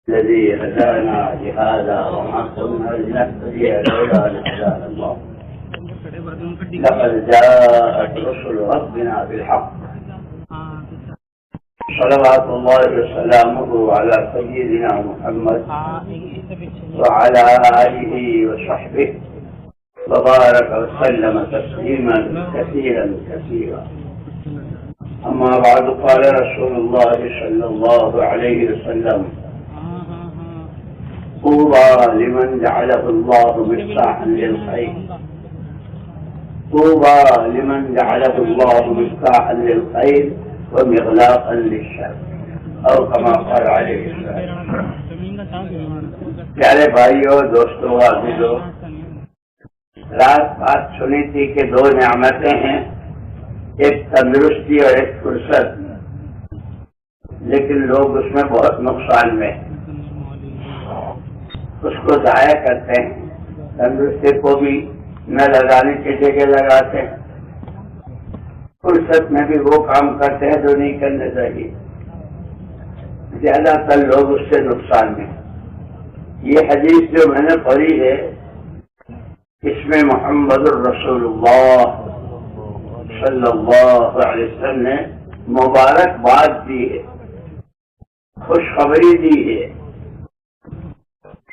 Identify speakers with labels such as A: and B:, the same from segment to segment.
A: الذي هدانا لهذا وما كنا لنهتدي لولا أن هدانا الله لقد جاءت رسل ربنا بالحق صلوات الله وسلامه على سيدنا محمد وعلى آله وصحبه وبارك وسلم تسليما كثيرا كثيرا. أما بعد، قال رسول الله صلى الله عليه وسلم: طوبى لمن جعله الله مفتاحا للخير، طوبى لمن جعله الله مفتاحا للخير ومغلاقا للشر، اور كما قال عليه السلام. پیارے بھائیو، دوستو، عزیزو، رات بات سنی تھی کہ دو نعمتیں ہیں، ایک تندرستی اور ایک فرصت، لیکن لوگ اس میں بہت نقصان میں اس کو ضائع کرتے ہیں. تندرستی کو بھی نہ لگانے کی جگہ لگاتے ہیں، فرصت میں بھی وہ کام کرتے ہیں جو نہیں کرنے چاہیے. زیادہ تر لوگ اس سے نقصان میں. یہ حدیث جو میں نے پڑھی ہے، اس میں محمد الرسول اللہ صلی اللہ علیہ وسلم نے مبارکباد دی ہے، خوشخبری دی ہے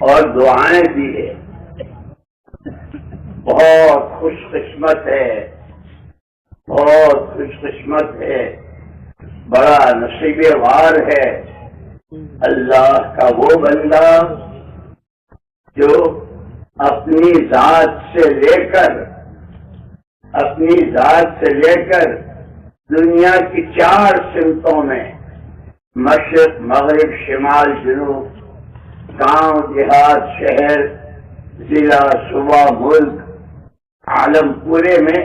A: اور دعائیں دی ہے. بہت خوش قسمت ہے، بہت خوش قسمت ہے، بڑا نصیب وار ہے اللہ کا وہ بندہ جو اپنی ذات سے لے کر دنیا کی 4 سمتوں میں، مشرق، مغرب، شمال، جنوب، گاؤں، دیہات، شہر، ضلع، صوبہ، ملک، عالم پورے میں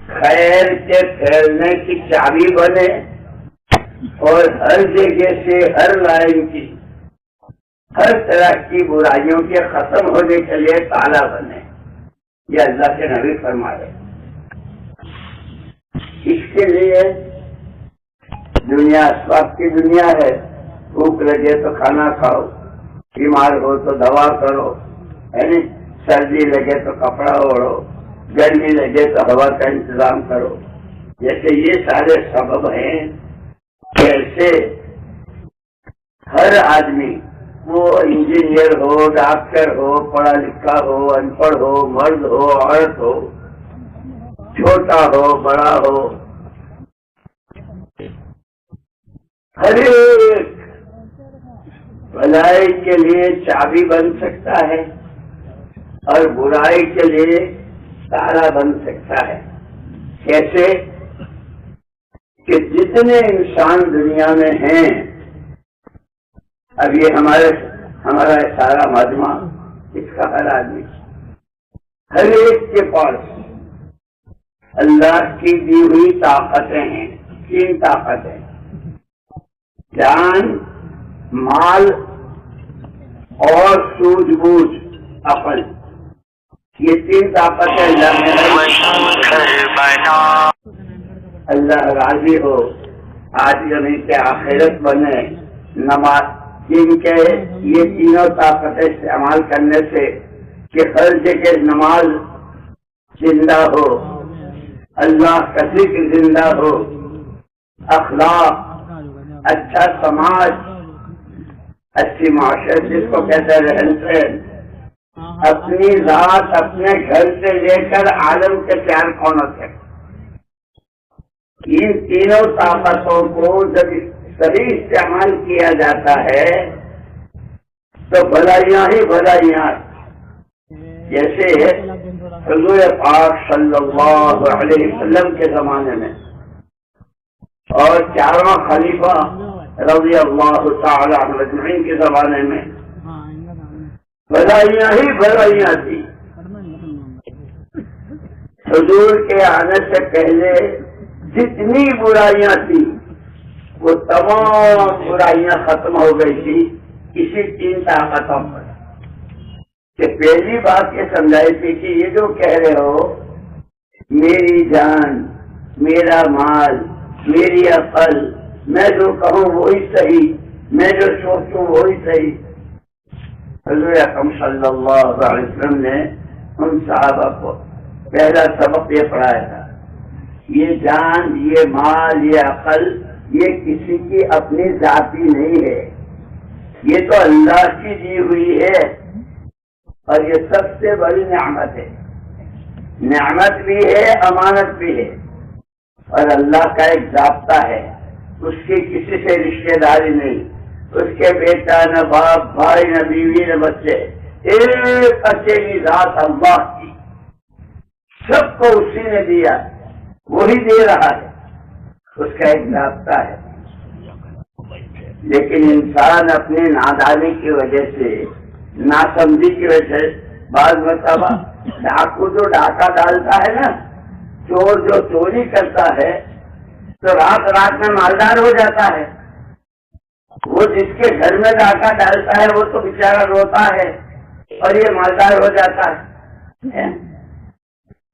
A: خیر کے پھیلنے کی چابی بنے اور ہر جگہ سے، ہر لائن کی، ہر طرح کی برائیوں کے ختم ہونے کے لیے تالا بنے. یہ اللہ کے نبی فرمائے. اس کے لیے دنیا اسباب کی دنیا ہے. بھوک لگے تو کھانا کھاؤ، بیمار ہو تو دوا کرو، یعنی سردی لگے تو کپڑا اوڑھو، گرمی لگے تو ہوا کا انتظام کرو. جیسے یہ سارے سبب ہیں، کیسے ہر آدمی، وہ انجینئر ہو، ڈاکٹر ہو، پڑھا لکھا ہو، ان پڑھ ہو، مرد ہو، عورت ہو، چھوٹا ہو، بڑا ہو، ہر ایک بھلائی کے لیے چابی بن سکتا ہے اور برائی کے لیے تالا بن سکتا ہے. کیسے کہ جتنے انسان دنیا میں ہیں، اب یہ ہمارا سارا مجمع، اس کا ہر آدمی، ہر ایک کے پاس اللہ کی دی ہوئی طاقتیں ہیں. 3 طاقتیں: جان، مال اور سوجھ بوجھ، عقل. یہ 3 طاقتیں اللہ راضی ہو آج زمین کے آخرت بنے. نماز، جن کے یہ تینوں طاقتیں استعمال کرنے سے کہ ہر جگہ نماز زندہ ہو، اللہ کا ذکر زندہ ہو، اخلاق، اچھا سماج، اچھی معاشرت جس کو کہتے ہیں رہن سہن، اپنی ذات اپنے گھر سے لے کر عالم کے 4 کونوں تک، ان تینوں طاقتوں کو جب صحیح استعمال کیا جاتا ہے تو بھلائیاں ہی بھلائیاں. جیسے حضور پاک صلی اللہ علیہ وسلم کے زمانے میں اور 4واں خلیفہ رضی اللہ تعالی عنہ اجمعین کے زمانے میں بھلائیاں ہی بھلائیاں تھی. حضور کے آنے سے پہلے جتنی برائیاں تھی وہ تمام برائیاں ختم ہو گئی تھی اسی 3 طاقتوں پر. کہ پہلی بات یہ سمجھائی تھی کہ یہ جو کہہ رہے ہو میری جان، میرا مال، میری عقل، میں جو کہوں وہی صحیح، میں جو سوچوں وہی صحیح. حضور اکرم صلی اللہ علیہ وسلم نے ان صحابہ کو پہلا سبق یہ پڑھایا تھا، یہ جان، یہ مال، یہ عقل، یہ کسی کی اپنی ذاتی نہیں ہے، یہ تو اللہ کی دی ہوئی ہے، اور یہ سب سے بڑی نعمت ہے. نعمت بھی ہے، امانت بھی ہے، اور اللہ کا ایک ضابطہ ہے، اس کی کسی سے رشتہ داری نہیں، اس کے بیٹا نہ باپ، بھائی نہ بیوی نہ بچے، ایک اکیلی ذات اللہ کی، سب کو اسی نے دیا، وہی دے رہا ہے، اس کا ایک ضابطہ ہے. لیکن انسان اپنی نادانی کی وجہ سے، ناسمجھی کی وجہ سے، بعض مرتبہ ڈاکو جو ڈاکہ ڈالتا ہے نا، چور جو چوری کرتا ہے تو رات رات میں مالدار ہو جاتا ہے. وہ جس کے گھر میں ڈاکہ ڈالتا ہے وہ تو بیچارہ روتا ہے، اور یہ مالدار ہو جاتا ہے،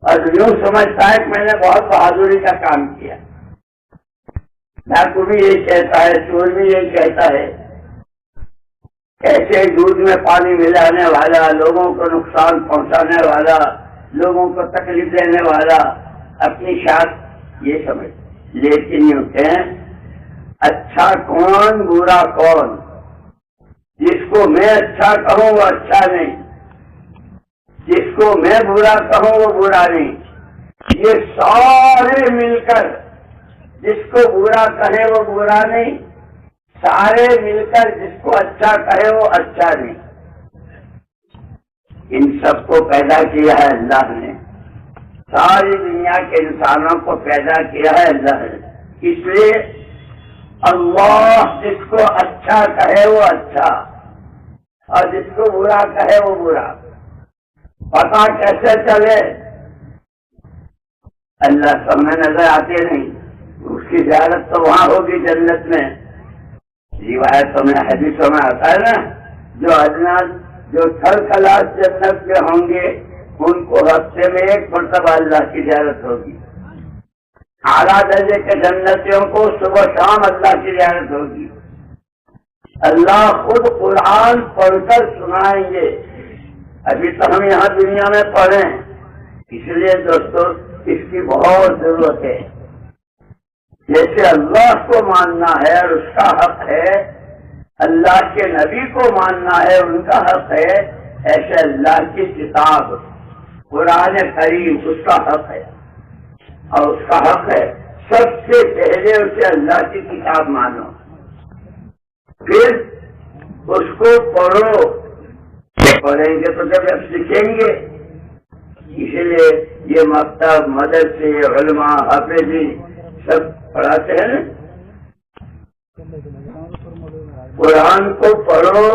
A: اور یوں سمجھتا ہے کہ میں نے بہت بہادری کا کام کیا. ڈاکو بھی یہی کہتا ہے، چور بھی یہی کہتا ہے. ایسے دودھ میں پانی ملانے والا، لوگوں کو نقصان پہنچانے والا، لوگوں کو تکلیف دینے والا، اپنی شان یہ سمجھ. لیکن یوں کہیں اچھا کون برا کون، جس کو میں اچھا کہوں وہ اچھا نہیں، جس کو میں برا کہوں وہ برا نہیں. یہ سارے مل کر جس کو برا کہے وہ برا نہیں، سارے مل کر جس کو اچھا کہے وہ اچھا نہیں. ان سب کو پیدا کیا ہے اللہ نے، ساری دنیا کے انسانوں کو پیدا کیا ہے اللہ نے. اس لیے اللہ جس کو اچھا کہے وہ اچھا، اور جس کو برا کہے وہ برا. پتا کیسے چلے؟ اللہ سامنے نظر آتے نہیں، اس کی زیارت تو وہاں ہوگی جنت میں. روایتوں میں حدیثوں میں آتا ہے نا، جو اجناس جو تھرڈ کلاس جنت کے ہوں گے ان کو ہفتے میں 1 مرتبہ اللہ کی زیارت ہوگی. اعلیٰ درجے کے جنتیوں کو صبح شام اللہ کی زیارت ہوگی. اللہ خود قرآن پڑھ کر سنائیں گے. ابھی تو ہم یہاں دنیا میں پڑھیں، اس لیے دوستو اس کی بہت ضرورت ہے. جیسے اللہ کو ماننا ہے اور اس کا حق ہے، اللہ کے نبی کو ماننا ہے ان کا حق ہے، ایسے اللہ کی کتاب قرآن کریم اس کا حق ہے. اور اس کا حق ہے سب سے پہلے اسے اللہ کی کتاب مانو، پھر اس کو پڑھو. پڑھیں گے تو جب آپ سیکھیں گے. اسی لیے یہ مکتب، مدرسے، علماء، حافظی سب پڑھاتے ہیں نا. قرآن کو پڑھو،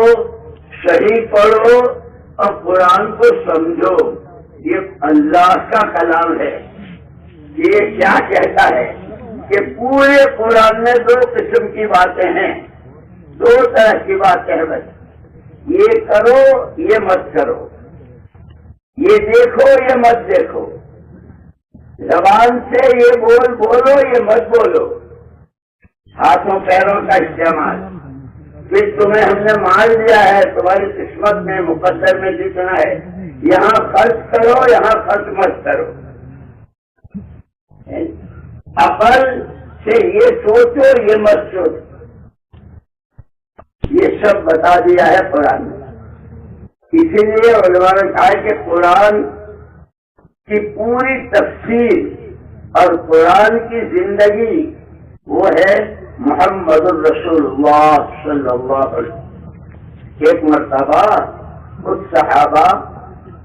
A: صحیح پڑھو اور قرآن کو سمجھو. یہ اللہ کا کلام ہے. یہ کیا کہتا ہے کہ پورے قرآن میں 2 قسم کی باتیں ہیں، 2 طرح کی باتیں ہیں. بس یہ کرو، یہ مت کرو، یہ دیکھو، یہ مت دیکھو. زبان سے یہ بولو، یہ مت بولو. ہاتھوں پیروں کا استعمال. پھر تمہیں ہم نے مال دیا ہے، تمہاری قسمت میں مقدر میں جتنا ہے یہاں خرچ کرو، یہاں خرچ مت کرو. عقل سے یہ سوچو، یہ مت سوچو. یہ سب بتا دیا ہے قرآن میں. اسی لیے علماء نے کہا کہ قرآن کی پوری تفسیر اور قرآن کی زندگی وہ ہے محمد الرسول اللہ صلی اللہ علیہ وسلم. ایک مرتبہ کچھ صحابہ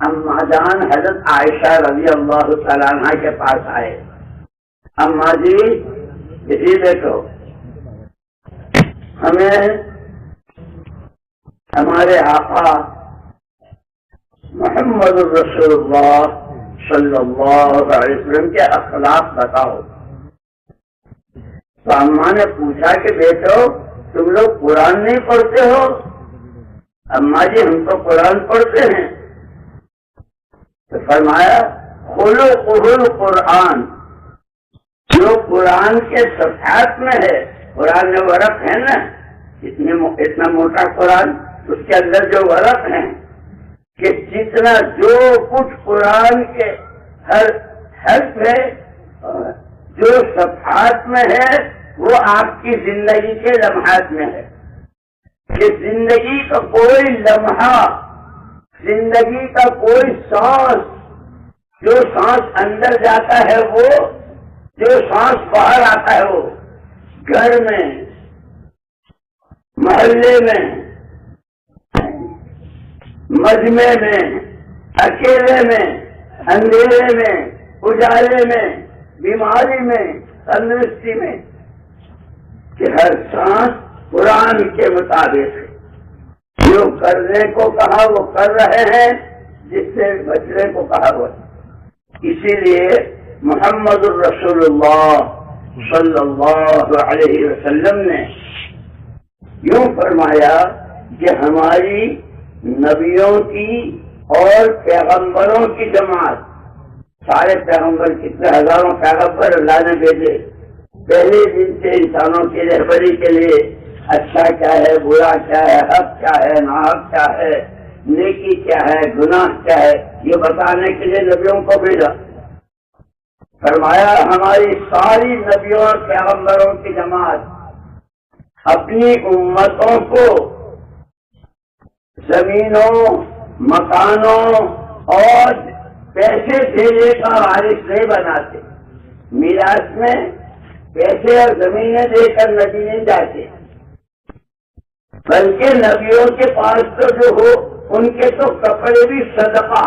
A: اماں جان حضرت عائشہ رضی اللہ تعالیٰ عنہ کے پاس آئے. اماں جی اسی بیٹھو، ہمیں ہمارے آقا محمد الرسول اللہ صلی اللہ علیہ وسلم کے اخلاق بتاؤ. تو اماں نے پوچھا کہ بیٹو تم لوگ قرآن نہیں پڑھتے ہو؟ اماں جی ہم تو قرآن پڑھتے ہیں. تو فرمایا خلقہ القرآن، جو قرآن کے صفحات میں ہے، قرآن میں ورق ہے نا، اتنا موٹا قرآن، اس کے اندر جو ورق ہیں کہ جتنا جو کچھ قرآن کے ہر حرف ہے جو صفحات میں ہے وہ آپ کی زندگی کے لمحات میں ہے، کہ زندگی کا کوئی لمحہ، زندگی کا کوئی سانس، جو سانس اندر جاتا ہے وہ، جو سانس باہر آتا ہے وہ، گھر میں، محلے میں، مجمع میں، اکیلے میں، اندھیرے میں، اجالے میں، بیماری میں، تندرستی میں، کہ ہر سانس قرآن کے مطابق جو کرنے کو کہا وہ کر رہے ہیں، جس سے بچنے کو کہا وہ۔ اسی لیے محمد الرسول اللہ صلی اللہ علیہ وسلم نے یوں فرمایا کہ ہماری نبیوں کی اور پیغمبروں کی جماعت، سارے پیغمبر، کتنے ہزاروں پیغمبر اللہ نے بھیجے، پہلے دن سے انسانوں کی رہبری کے لیے اچھا کیا ہے، برا کیا ہے، حق کیا ہے، ناحق کیا ہے، نیکی کیا ہے، گناہ کیا ہے، یہ بتانے کے لیے نبیوں کو بھیجا۔ فرمایا ہماری ساری نبیوں اور پیغمبروں کی جماعت اپنی امتوں کو زمینوں، مکانوں اور پیسے دینے کا وارث نہیں بناتے، میراث میں پیسے اور زمینیں دے کر نبی نہیں جاتے، بلکہ نبیوں کے پاس تو جو ہو ان کے تو کپڑے بھی صدقہ،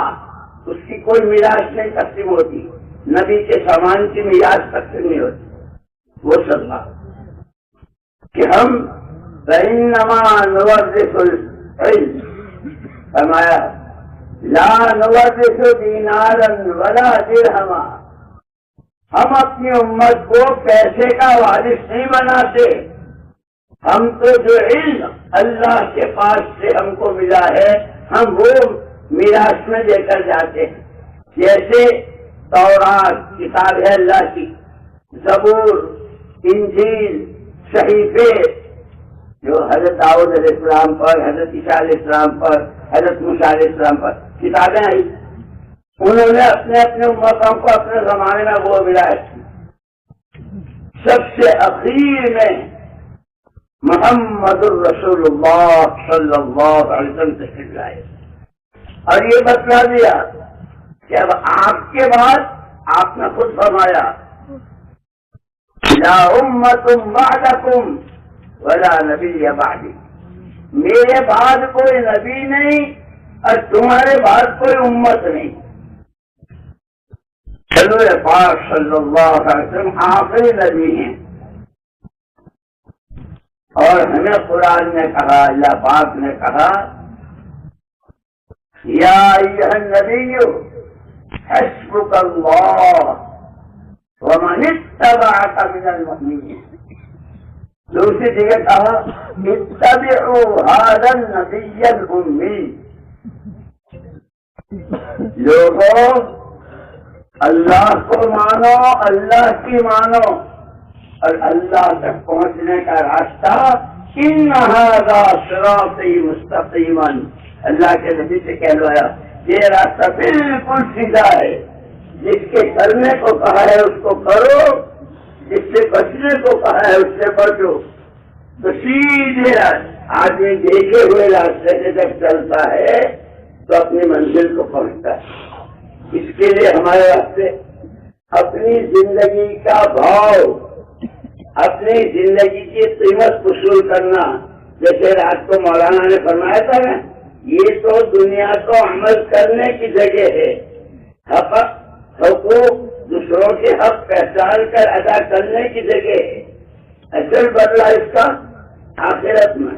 A: اس کی کوئی میراث نہیں تقسیم ہوتی، نبی کے سامان کی میراث تقسیم نہیں ہوتی، وہ صدقہ کہ ہم فإنما نورث العلم، فرمایا لا نورث دینارا ولا درہما، ہم اپنی امت کو پیسے کا وارث نہیں بناتے، ہم تو جو علم اللہ کے پاس سے ہم کو ملا ہے ہم وہ میراث میں دے کر جاتے ہیں، جیسے تورات کتاب ہے اللہ کی، زبور، انجیل، صحیفے جو حضرت داؤد علیہ السلام پر، حضرت عیسیٰ علیہ السلام پر، حضرت موسیٰ علیہ السلام پر کتابیں آئی، انہوں نے اپنے اپنے امتوں کو اپنے زمانے میں وہ ولایت کی۔ سب سے اخیر میں محمد الرسول اللہ صلی اللہ علیہ وسلم تشریف لائے اور یہ بتلا دیا کہ اب آپ کے بعد آپ نے خود فرمایا لا امت بعدکم ولا نبی بعدی، میرے بعد کوئی نبی نہیں اور تمہارے بعد کوئی امت نہیں۔ حضور پاک صلی اللہ علیہ وسلم آخری نبی ہیں، اور ہمیں قرآن نے کہا، اللہ پاک نے کہا یا ایھا النبی حسبک اللہ ومن اتبعک من المؤمنین، دوسری جگہ کہا اتبعوا ھذا النبی الامی، لوگوں اللہ کو مانو، اللہ کی مانو، اور اللہ تک پہنچنے کا راستہ ان ھذا صراطی مستقیما، اللہ کے نبی سے کہلوایا یہ راستہ بالکل سیدھا ہے، جس کے کرنے کو کہا ہے اس کو کرو، جس سے بچنے کو کہا ہے اس سے بچو، تو سیدھے آدمی دیکھے ہوئے راستے سے جب چلتا ہے تو اپنی منزل کو پہنچتا ہے۔ اس کے لیے ہمارے واسطے اپنی زندگی کا بھاؤ، اپنی زندگی کی قیمت وصول کرنا، جیسے رات کو مولانا نے فرمایا تھا نا، یہ تو دنیا کو عمل کرنے کی جگہ ہے، حقوق دوسروں کے حق پہچان کر ادا کرنے کی جگہ ہے، اصل بدلہ اس کا آخرت میں۔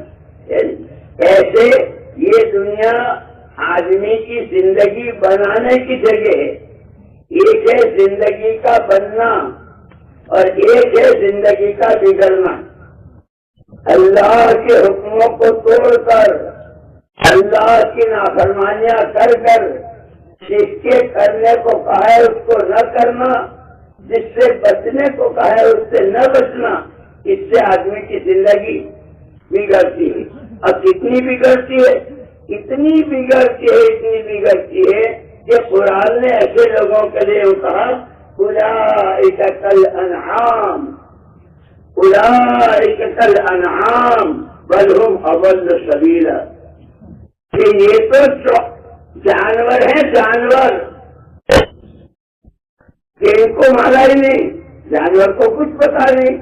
A: ایسے یہ دنیا آدمی کی زندگی بنانے کی جگہ ہے، ایک ہے زندگی کا بننا اور ایک ہے زندگی کا بگڑنا۔ اللہ کے حکموں کو توڑ کر، اللہ کی نافرمانیاں کر کر، جس کے کرنے کو کہا ہے اس کو نہ کرنا، جس سے بچنے کو کہا ہے اس سے نہ بچنا، اس سے آدمی کی زندگی بگڑتی ہے. اب کتنی بگڑتی ہے؟ اتنی بگڑتی ہے کہ قرآن نے ایسے لوگوں کے لیے کہا اولئک کالانعام بل هم اضل سبیلا، کہ یہ تو جانور ہیں، جانور کہ ان کو مانا ہی نہیں، جانور کو کچھ پتا نہیں،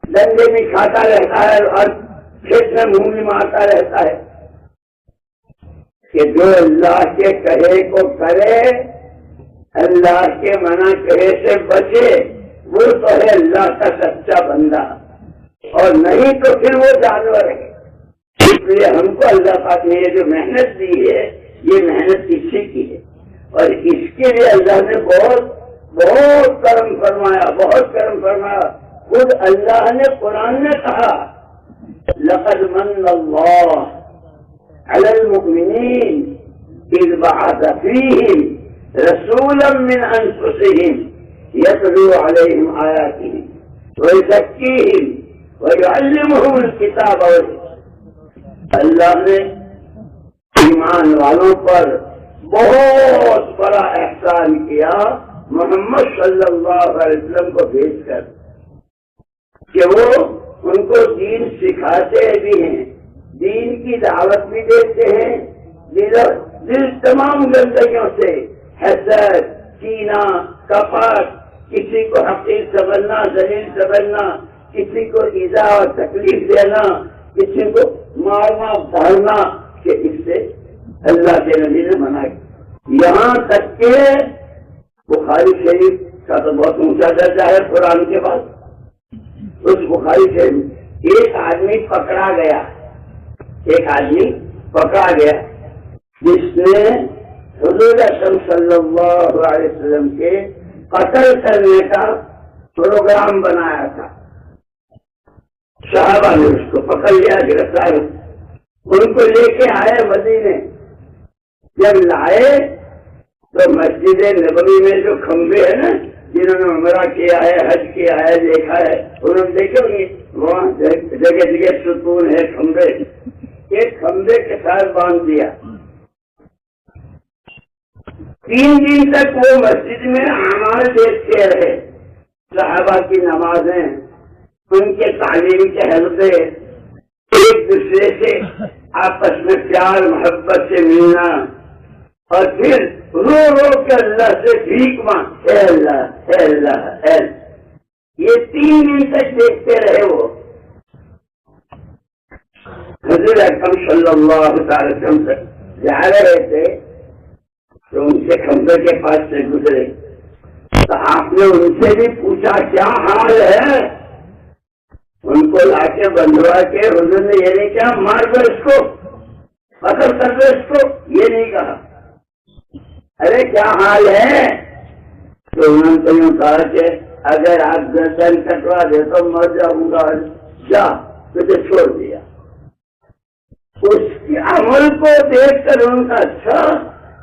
A: ڈنڈے میں کھاتا رہتا ہے اور کھیت میں منہ میں مارتا رہتا ہے. کہ جو اللہ کے کہے کو کرے، اللہ کے منع کہے سے بچے، وہ تو ہے اللہ کا سچا بندہ، اور نہیں تو پھر وہ جانور ہے. اس لیے ہم کو اللہ پاک نے یہ جو محنت دی ہے، یہ محنت اسی کی ہے، اور اس کے لیے اللہ نے بہت کرم فرمایا، بہت کرم فرمایا. خود اللہ نے قرآن میں کہا لقد من اللہ علی المؤمنین اذ بعث فیہم رسولا من انفسہم یتلو علیہم آیاتہ ویزکیہم ویعلمہم الکتاب والحکمہ. اللہ نے ایمان والوں پر بہت بڑا احسان کیا محمد صلی اللہ علیہ وسلم کو بھیج کر، کہ وہ ان کو دین سکھاتے بھی ہیں، دین کی دعوت بھی دیتے ہیں، دل تمام گندگیوں سے، حسد، کینہ، کپٹ، کسی کو حقیر سمجھنا، ذلیل سمجھنا، کسی کو ایذا اور تکلیف دینا، کسی کو مارنا دھرنا، کہ اس سے اللہ کے نبی نے منع کیا. یہاں تک کہ بخاری شریف کا تو بہت اونچا درجہ ہے قرآن کے بعد. اس بخاری شریف ایک آدمی پکڑا گیا جس نے حضور اکرم صلی اللہ علیہ وسلم کے قتل کرنے کا پروگرام بنایا تھا. صحابہ نے اس کو پکڑ لیا، گرفتار، ان کو لے کے آئے مدینے. جب لائے تو مسجد نبوی میں جو کھمبے ہیں نا، جنہوں نے عمرہ کیا ہے، حج کیا ہے، دیکھا ہے، انہوں نے دیکھے ہوں گے وہاں جگہ جگہ ستون ہے، کھمبے، ایک کھمبے کے ساتھ باندھ دیا. 3 دن تک وہ مسجد میں اعمال دیکھتے رہے، صحابہ کی نمازیں، ان کے تعلیم کے حلقے، ایک دوسرے سے آپس میں پیار محبت سے ملنا، اور پھر رو کے اللہ سے بھیک مانگ، اے اللہ اے اللہ اے اللہ. یہ 3 دن تک دیکھتے رہے. وہ حضور اکرم صلی اللہ علیہ وسلم سے جا رہے تھے تو ان کے کھمبے کے پاس سے گزرے تو آپ نے ان سے بھی پوچھا کیا حال ہے. ان کو لا کے بندھوا کے حضور نے یہ نہیں کہا مار دو اس کو، قتل کر دو اس کو، یہ نہیں کہا. ارے کیا حال ہے؟ تو انہوں نے یوں کہا کہ اگر آپ گردن کٹوا دے تو مر جاؤں گا، جا، تجھے چھوڑ دیا. اس کے عمل کو دیکھ کر ان کا اچھا،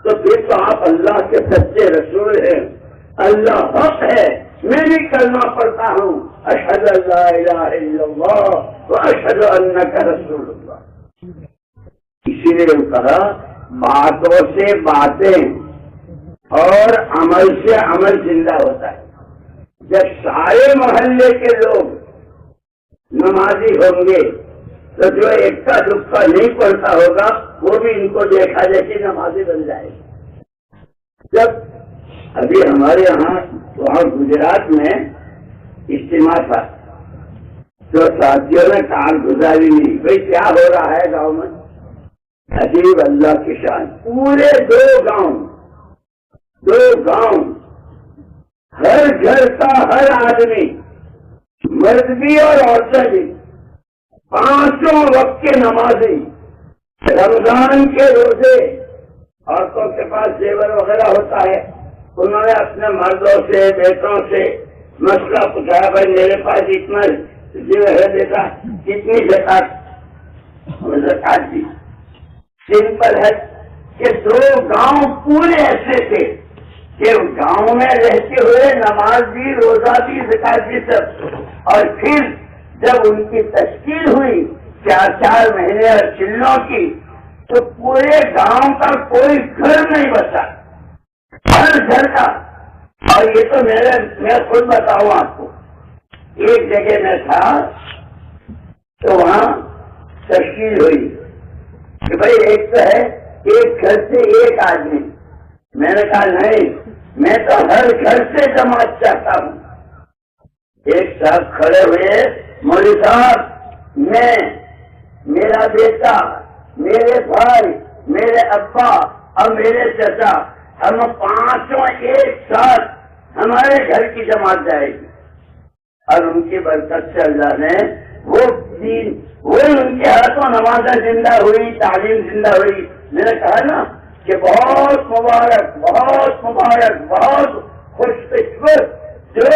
A: تو پھر تو آپ اللہ کے سچے رسول ہیں، اللہ حق ہے، میں بھی کلمہ پڑھتا ہوں، اشہد ان لا الہ الا اللہ واشہد انک رسول اللہ. اسی لیے کہا باتوں سے باتیں اور عمل سے عمل زندہ ہوتا ہے. جب سارے محلے کے لوگ نمازی ہوں گے تو جو ایکا دکھا نہیں پڑھتا ہوگا وہ بھی ان کو دیکھا جیسے نمازی بن جائے. جب ابھی ہمارے یہاں وہاں گجرات میں اجتماع تھا تو ساتھیوں نے کارگزاری نہیں، بھائی کیا ہو رہا ہے گاؤں میں. عجیب اللہ کی شان، پورے 2 گاؤں، ہر گھر کا ہر آدمی، مرد بھی اور عورتیں بھی، 5 وقت کے نمازی، رمضان کے روزے. عورتوں کے پاس زیور وغیرہ ہوتا ہے، انہوں نے اپنے مردوں سے بیٹوں سے مسئلہ پوچھا، بھائی میرے پاس اتنا زیور ہے، دیتا کتنی زکات دی. سمپل ہے کہ 2 گاؤں پورے ایسے تھے کہ گاؤں میں رہتے ہوئے نماز بھی، روزہ بھی، زکات بھی سب. اور پھر جب ان کی تشکیل ہوئی 4 مہینے اور چلوں کی، تو پورے گاؤں کا کوئی گھر نہیں بچا، ہر گھر کا۔ اور یہ تو میں خود بتاؤں آپ کو، ایک جگہ میں تھا تو وہاں تشکیل ہوئی کہ بھائی ایک تو ہے ایک گھر سے ایک آدمی، میں نے کہا نہیں، میں تو ہر گھر سے جماعت چاہتا ہوں۔ ایک صاحب کھڑے ہوئے، مولوی صاحب میں، میرا بیٹا، میرے بھائی، میرے ابا اور میرے چچا، ہم 5 ایک ساتھ ہمارے گھر کی جماعت جائے گی۔ اور ان کی برکت سے اللہ نے وہ دین، وہ ان کے ہاتھوں نمازیں زندہ ہوئی، تعلیم زندہ ہوئی۔ میں نے کہا نا کہ بہت مبارک، بہت مبارک، بہت خوش قسمت جو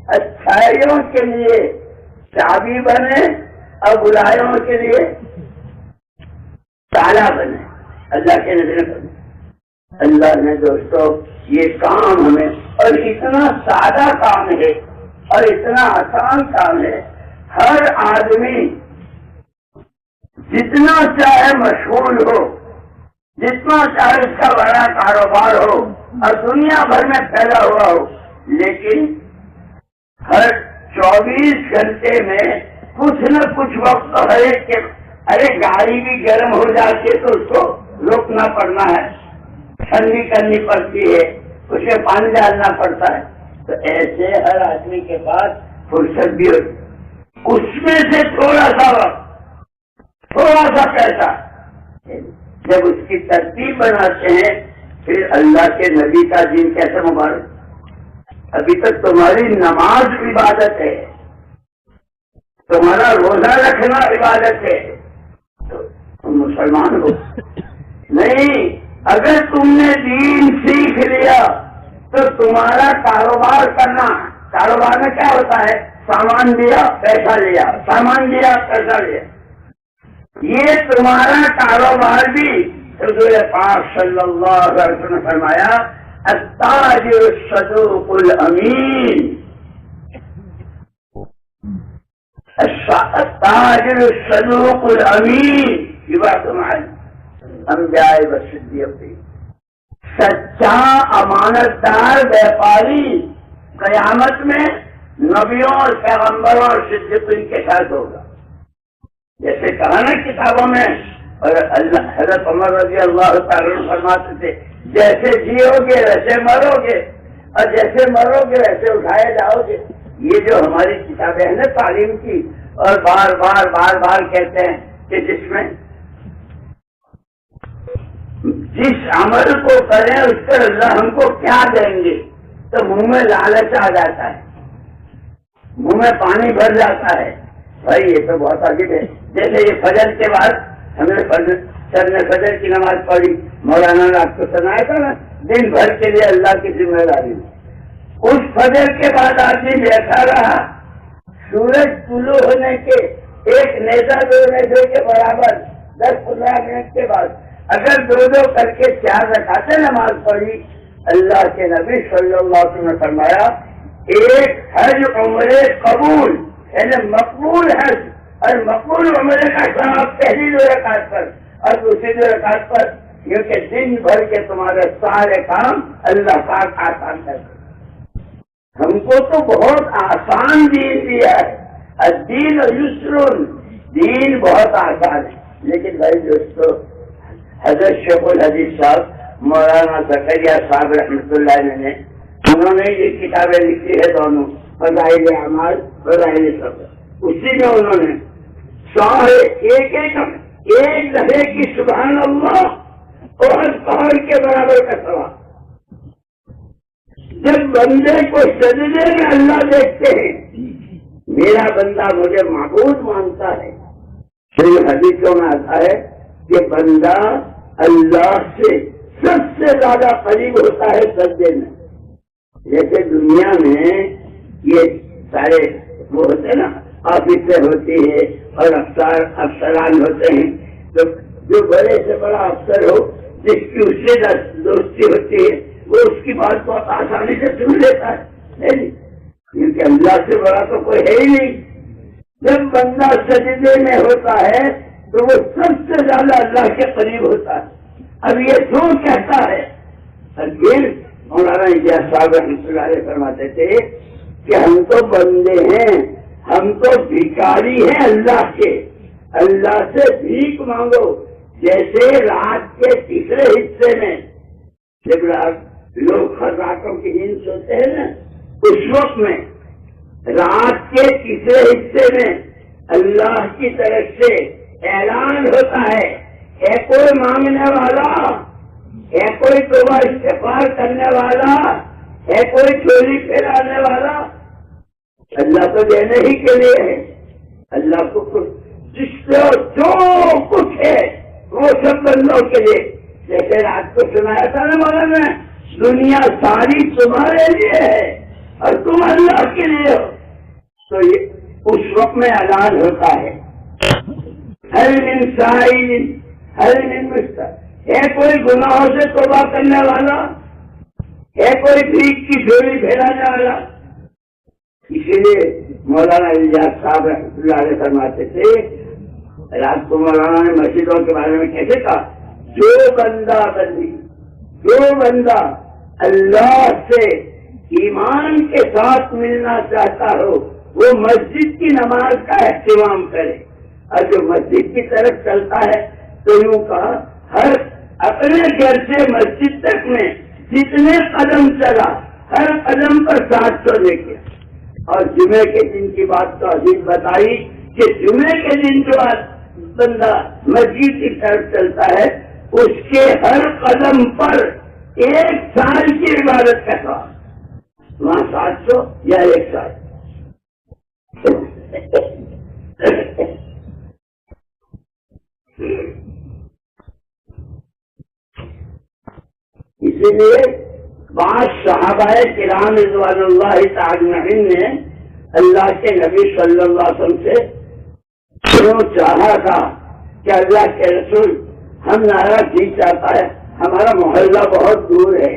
A: اچھائیوں کے لیے چابی بنے اور برائیوں کے لیے تالا بنے، اللہ کے نظر بنے۔ اللہ نے دوستو یہ کام ہمیں، اور اتنا سادہ کام ہے اور اتنا آسان کام ہے، ہر آدمی جتنا چاہے مشغول ہو، جتنا چاہے اس کا بڑا کاروبار ہو اور دنیا بھر میں پھیلا ہوا ہو، لیکن ہر 24 گھنٹے میں کچھ نہ کچھ وقت تو ہر ایک کے، ارے گاڑی بھی گرم ہو جاتی ہے تو اس کو روکنا پڑنا ہے، ٹھنڈی کرنی پڑتی ہے، اس میں پانی ڈالنا پڑتا ہے۔ تو ایسے ہر آدمی کے پاس فرصت بھی ہوتی، اس میں سے تھوڑا سا وقت، تھوڑا سا پیسہ جب اس کی ترتیب بناتے ہیں، پھر اللہ کے نبی کا دین کیسے مبارک۔ ابھی تک تمہاری نماز عبادت ہے، تمہارا روزہ رکھنا عبادت ہے، تو تم مسلمان ہو نہیں۔ اگر تم نے دین سیکھ لیا تو تمہارا کاروبار کرنا، کاروبار میں کیا ہوتا ہے؟ سامان دیا پیسہ لیا، سامان دیا پیسہ لیا، یہ تمہارا کاروبار بھی حضور پاک صلی اللہ علیہ وسلم نے فرمایا التاجر الصدوق الامین، التاجر الصدوق الامین، یہ بات تمہاری انبیاء و صدیقین، سچا امانت دار ویپاری قیامت میں نبیوں اور پیغمبروں اور صدیقین کے ساتھ ہوگا۔ جیسے کہا نا کتابوں میں، اور اللہ حضرت عمر رضی اللہ تعالیٰ عنہ فرماتے تھے جیسے جیو گے ویسے مرو گے، اور جیسے مرو گے ویسے اٹھائے جاؤ گے۔ یہ جو ہماری کتابیں ہیں نا تعلیم کی، اور بار بار بار بار کہتے ہیں کہ جس میں جس عمل کو کریں اس پر اللہ ہم کو کیا دیں گے، تو منہ میں لالچ آ جاتا ہے، منہ میں پانی بھر جاتا ہے۔ بھائی یہ تو بہت آگے ہے۔ جیسے یہ فجر کے بعد ہم نے سر نے فجر کی نماز پڑھی، مولانا نے آپ کو سنایا تھا نا، دن بھر کے لیے اللہ کی ذمہ داری۔ اس فجر کے بعد آدمی بیٹھا رہا، سورج طلوع ہونے کے 1 نیزہ 2 نیزے کے برابر 10-15 منٹ کے بعد اگر 2 کر کے 4 رکعتیں نماز پڑھی، اللہ کے نبی صلی اللہ علیہ وسلم نے فرمایا ایک حج عمرے قبول، یعنی مقبول حج اور مقبول عمرے کا ثواب پہلی 2 رکعت پر اور دوسری 2 رکعت پر، کیونکہ دن بھر کے تمہارے سارے کام اللہ پاک آسان کر دے۔ ہم کو تو بہت آسان دین دیا ہے، الدین یسر، دین بہت آسان ہے۔ لیکن بھائی دوستو، حضرت شیخ الحدیث صاحب مولانا زکریا صاحب رحمۃ اللہ علیہ نے، انہوں نے یہ کتابیں لکھی ہے دونوں، فضائل اعمال، فضائل صبر، اسی میں انہوں نے ایک دفعے کی سبحان اللہ اور پہاڑ کے برابر کا ثواب۔ جب بندے کو سجدے میں اللہ دیکھتے ہیں، میرا بندہ مجھے معبود مانتا ہے، پھر حدیثوں میں آتا ہے کہ بندہ اللہ سے سب سے زیادہ قریب ہوتا ہے سجدے میں۔ جیسے دنیا میں یہ سارے وہ ہوتے نا، آفیسیں ہوتی ہے اور افسران ہوتے ہیں، تو جو بڑے سے بڑا افسر ہو جس کی اس سے دوستی ہوتی ہے وہ اس کی بات بہت آسانی سے سن لیتا ہے، نہیں؟ کیونکہ اللہ سے بڑا تو کوئی ہے ہی نہیں۔ جب بندہ سجدے میں ہوتا ہے تو وہ سب سے زیادہ اللہ کے قریب ہوتا ہے۔ اب یہ کیوں کہتا ہے؟ پھر مولانا الیاس صاحب رحمۃ اللہ علیہ فرماتے تھے کہ ہم تو بندے ہیں، ہم تو بھکاری ہیں اللہ کے، اللہ سے بھیک مانگو۔ جیسے رات کے تیسرے حصے میں جب لوگ راتوں کی نیند سوتے ہیں نا، اس وقت میں رات کے تیسرے حصے میں اللہ کی طرف سے اعلان ہوتا ہے کوئی مانگنے والا ہے، کوئی توبہ استغفار کرنے والا ہے، کوئی چوری پھیلانے والا۔ اللہ تو دینے ہی کے لیے ہے، اللہ کو جس سے جو کچھ ہے وہ سب بندوں کے لیے۔ جیسے رات کو سنایا تھا نا مولانا، دنیا ساری تمہارے لیے ہے اور تم اللہ کے لیے ہو، تو یہ اس وقت میں اعلان ہوتا ہے ہر من سائل ہر من مستغفر، ہے کوئی گناہوں سے توبہ کرنے والا، ہے کوئی بھیک کی جھولی پھیلانے والا۔ اسی لیے مولانا الیاس صاحب رحمۃ اللہ علیہ فرماتے تھے، رات کو مولانا نے مسجدوں کے بارے میں کیسے کہا، جو بندہ اللہ سے ایمان کے ساتھ ملنا چاہتا ہو وہ مسجد کی نماز کا اہتمام کرے، اور جو مسجد کی طرف چلتا ہے تو یوں کہا ہر اپنے گھر سے مسجد تک میں جتنے قدم چلا ہر قدم پر 700 لے کے۔ اور جمعے کے دن کی بات تو عزیز بتائی کہ جمعے کے دن جو بندہ مسجد کی طرف چلتا ہے اس کے ہر قدم پر 1 سال کی عبادت کا ثواب، وہاں 700 یا 1 سال۔ اسی لیے بعض صحابہ کرام رضوان اللہ تعالی عنہم نے اللہ کے نبی صلی اللہ علیہ وسلم سے کیوں چاہا تھا کہ اللہ کے رسول ہمارا جی چاہتا ہے، ہمارا محلہ بہت دور ہے،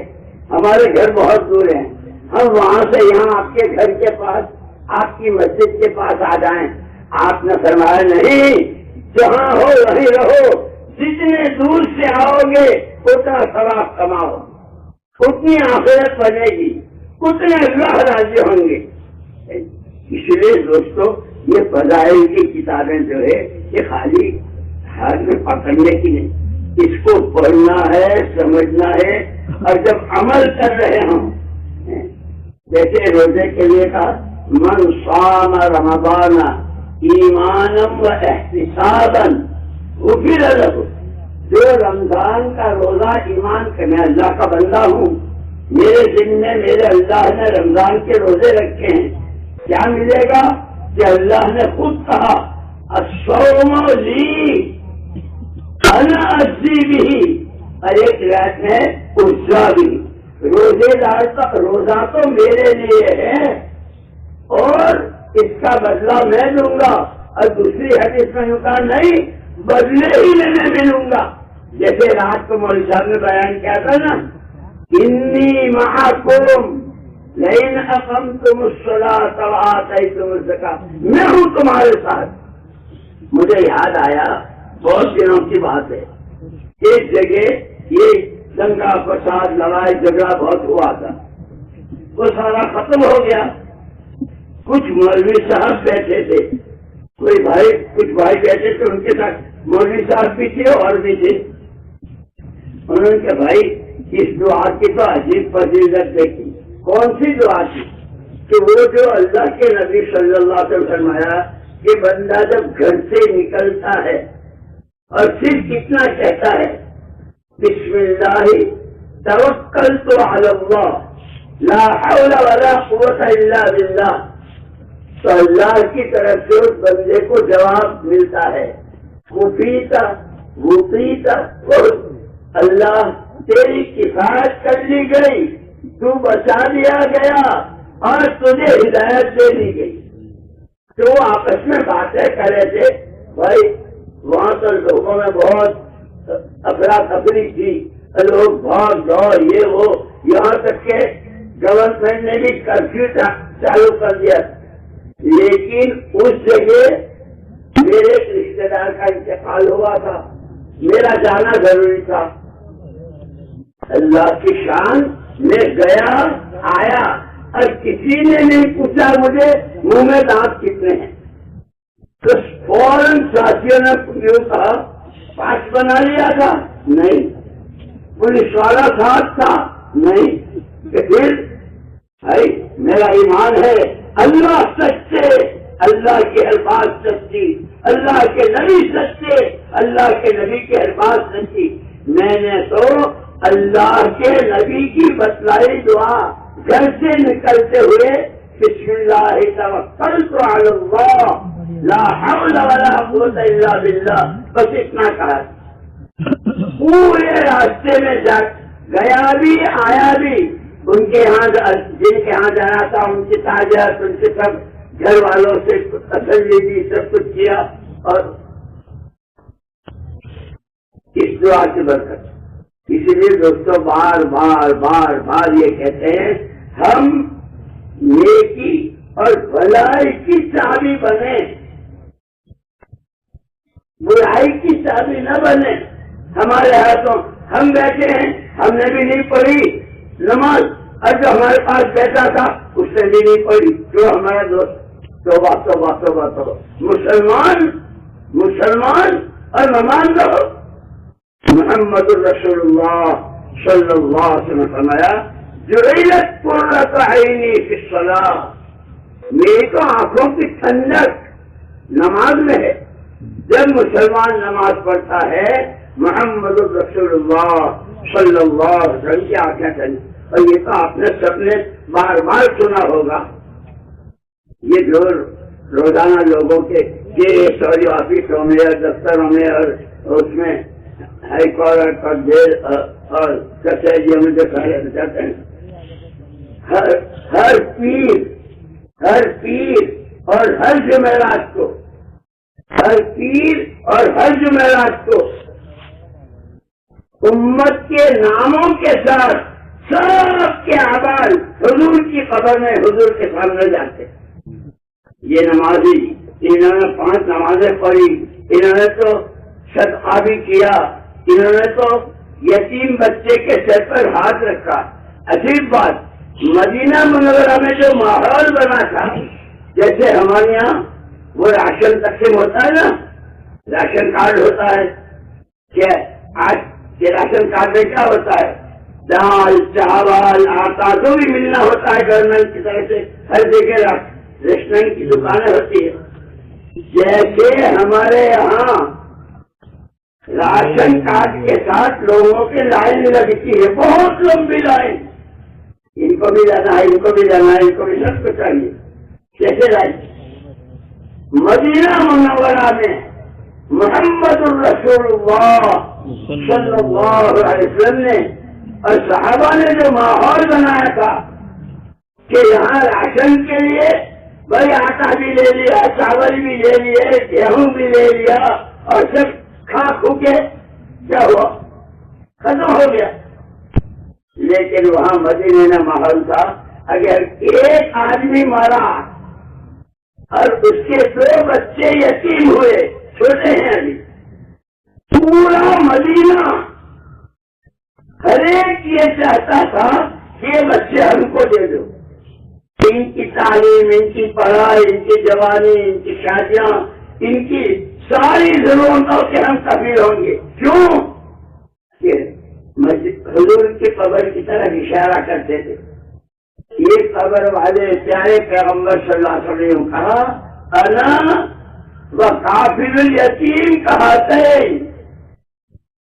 A: ہمارے گھر بہت دور ہیں، ہم وہاں سے یہاں آپ کے گھر کے پاس آپ کی مسجد کے پاس آ جائیں۔ آپ نے فرمایا نہیں، جہاں ہو وہیں رہو، جتنے دور سے آؤ گے اتنا ثواب کماؤ، اتنی آخرت بنے گی، اتنے اللہ راضی ہوں گے۔ اس لیے دوستو یہ فضائل کی کتابیں جو ہے یہ خالی ہاتھ میں پکڑنے کی نہیں، اس کو پڑھنا ہے، سمجھنا ہے، اور جب عمل کر رہے ہوں، جیسے روزے کے لیے کہا من صام رمضان ایمانا و احتسابا غفر له، جو رمضان کا روزہ ایمان کا، میں اللہ کا بندہ ہوں، میرے دن میں میرے اللہ نے رمضان کے روزے رکھے ہیں، کیا ملے گا کہ اللہ نے خود کہا الصوم لی انا اجزی بہ، اور ایک روایت میں اجزا بھی، روزے دار کا روزہ تو میرے لیے ہے اور اس کا بدلہ میں لوں گا، اور دوسری حدیث میں کہا نہیں بدلے ہی میں ملوں گا۔ جیسے رات کو مولوی صاحب نے بیان کیا تھا نا، انی معکم لئن اقمتم الصلاۃ وآتیتم الزکاۃ، میں ہوں تمہارے ساتھ۔ مجھے یاد آیا بہت دنوں کی بات ہے، ایک جگہ یہ دنگا فساد لڑائی جھگڑا بہت ہوا تھا، وہ سارا ختم ہو گیا۔ کچھ مولوی صاحب بیٹھے تھے، کوئی بھائی کچھ بھائی بیٹھے تھے، ان کے ساتھ مولوی صاحب بھی تھے اور بھی تھے۔ انہوں نے کہا بھائی اس دعا کی تو عجیب فضیلت دیکھی۔ کون سی دعا تھی؟ کہ وہ جو اللہ کے نبی صلی اللہ علیہ وسلم فرمایا کہ بندہ جب گھر سے نکلتا ہے اور صرف کتنا کہتا ہے بسم اللہ توکلت علی اللہ لا حول ولا قوت الا باللہ، تو اللہ کی طرف سے اس بندے کو جواب ملتا ہے کفیتا وقیتا، اللہ تیری کفایت کر لی گئی، تو بچا لیا گیا اور تجھے ہدایت دے دی گئی۔ تو وہ آپس میں باتیں کر رہے تھے، بھائی وہاں تو لوگوں میں بہت افراتفری تھی، لوگ بھاگ دوڑ یہ وہ، یہاں تک کہ گورنمنٹ نے بھی کرفیو چالو کر دیا۔ لیکن اس جگہ میرے ایک رشتے دار کا انتقال ہوا تھا، میرا جانا ضروری تھا. اللہ کی شان میں گیا آیا اور کسی نے نہیں پوچھا مجھے منہ میں دانت کتنے ہیں. تو فوراً ساتھیوں نے یوں کہا پاس بنا لیا تھا؟ نہیں. پولیس والا ساتھ تھا؟ نہیں. کہ پھر میرا ایمان ہے اللہ سچے، اللہ کے الفاظ سچی، اللہ کے نبی سچے، اللہ کے نبی کے الفاظ سچی. میں نے تو اللہ کے نبی کی بتلائی دعا گھر سے نکلتے ہوئے بسم اللہ توکلت علی اللہ لا حول ولا قوت الا باللہ بس اتنا کہا. پورے راستے میں گیا بھی آیا بھی، ان کے یہاں جن کے یہاں جانا تھا ان کی تعزیت، ان کے سب گھر والوں سے تسلی دی، سب کچھ کیا. اور اس دعا کی برکت اسی لیے دوستوں بار بار بار بار یہ کہتے ہیں ہم نیکی اور بھلائی کی چابی بنے، برائی کی چابی نہ بنے. ہمارے ہاتھوں ہم بیٹھے ہیں، ہم نے بھی نہیں پڑھی نماز، اور جو ہمارے پاس بیٹھا تھا اس نے بھی نہیں پڑھی، جو ہمارا دوست. توبہ توبہ توبہ توبہ. مسلمان اور نمان لو. محمد الرسول اللہ صلی اللہ علیہ وسلم فرمایا جعلت قرۃ عینی فی الصلاۃ، میری تو آنکھوں کی ٹھنڈک نماز میں ہے. جب مسلمان نماز پڑھتا ہے محمد الرسول اللہ صلی اللہ علیہ وسلم کی آنکھیں ٹھنڈی. اور یہ تو آپ نے سب نے بار بار سنا ہوگا. یہ جو روزانہ لوگوں کے یہ آفسوں میں اور دفتروں میں اور اس میں ہائی کورٹ اور جیل اور کچہریوں میں جو سارے جاتے ہیں، ہر پیر اور ہر جمعرات کو، ہر پیر اور ہر جمعرات کو امت کے ناموں کے ساتھ سب کے اعمال حضور کی قبر میں حضور کے سامنے جاتے. یہ نمازی انہوں نے 5 نمازیں پڑھی، انہوں نے تو صدقہ بھی کیا، انہوں نے تو یتیم بچے کے سر پر ہاتھ رکھا. عجیب بات، مدینہ منورہ میں جو ماحول بنا تھا، جیسے ہمارے یہاں وہ راشن تقسیم ہوتا ہے نا، راشن کارڈ ہوتا ہے کہ آج کے راشن کارڈ میں کیا ہوتا ہے، دال چاول آٹا جو بھی ملنا ہوتا ہے گورنمنٹ کی طرف سے ہر جگہ ریسٹورینٹ کی دکانیں ہوتی ہے. جیسے ہمارے یہاں راشن کارڈ کے ساتھ لوگوں کی لائن لگتی ہے، بہت لمبی لائن، ان کو بھی جانا ہے، ان کو بھی جانا ہے، ان کو بھی سب کو چاہیے. کیسے لائن؟ مدینہ منورہ میں محمد الرسول اللہ صلی اللہ علیہ وسلم نے اور صحابہ نے جو ماحول بنایا تھا کہ یہاں راشن کے لیے بھائی آٹا بھی لے لیا، چاول بھی لے لیے، گیہوں بھی لے لیا، اور سب کھا کھو کے کیا ہوا، ختم ہو گیا. لیکن وہاں مدینے میں ماحول تھا، اگر ایک آدمی مارا اور اس کے 2 بچے یتیم ہوئے، چھوٹے ہیں ابھی، پورا مدینہ ہر ایک یہ چاہتا تھا کہ یہ بچے ہم کو دے دو، ان کی تعلیم، ان کی پڑھائی، ان کی جوانی، ان کی شادیاں، ان کی ساری ضرورتوں کے ہم کفیل ہوں گے. کیوں؟ کہ حضور کی قبر کی طرف اشارہ کرتے تھے. یہ قبر والے پیارے پیغمبر صلی اللہ علیہ وسلم نے کہا انا وکافل الیتیم کہاتین،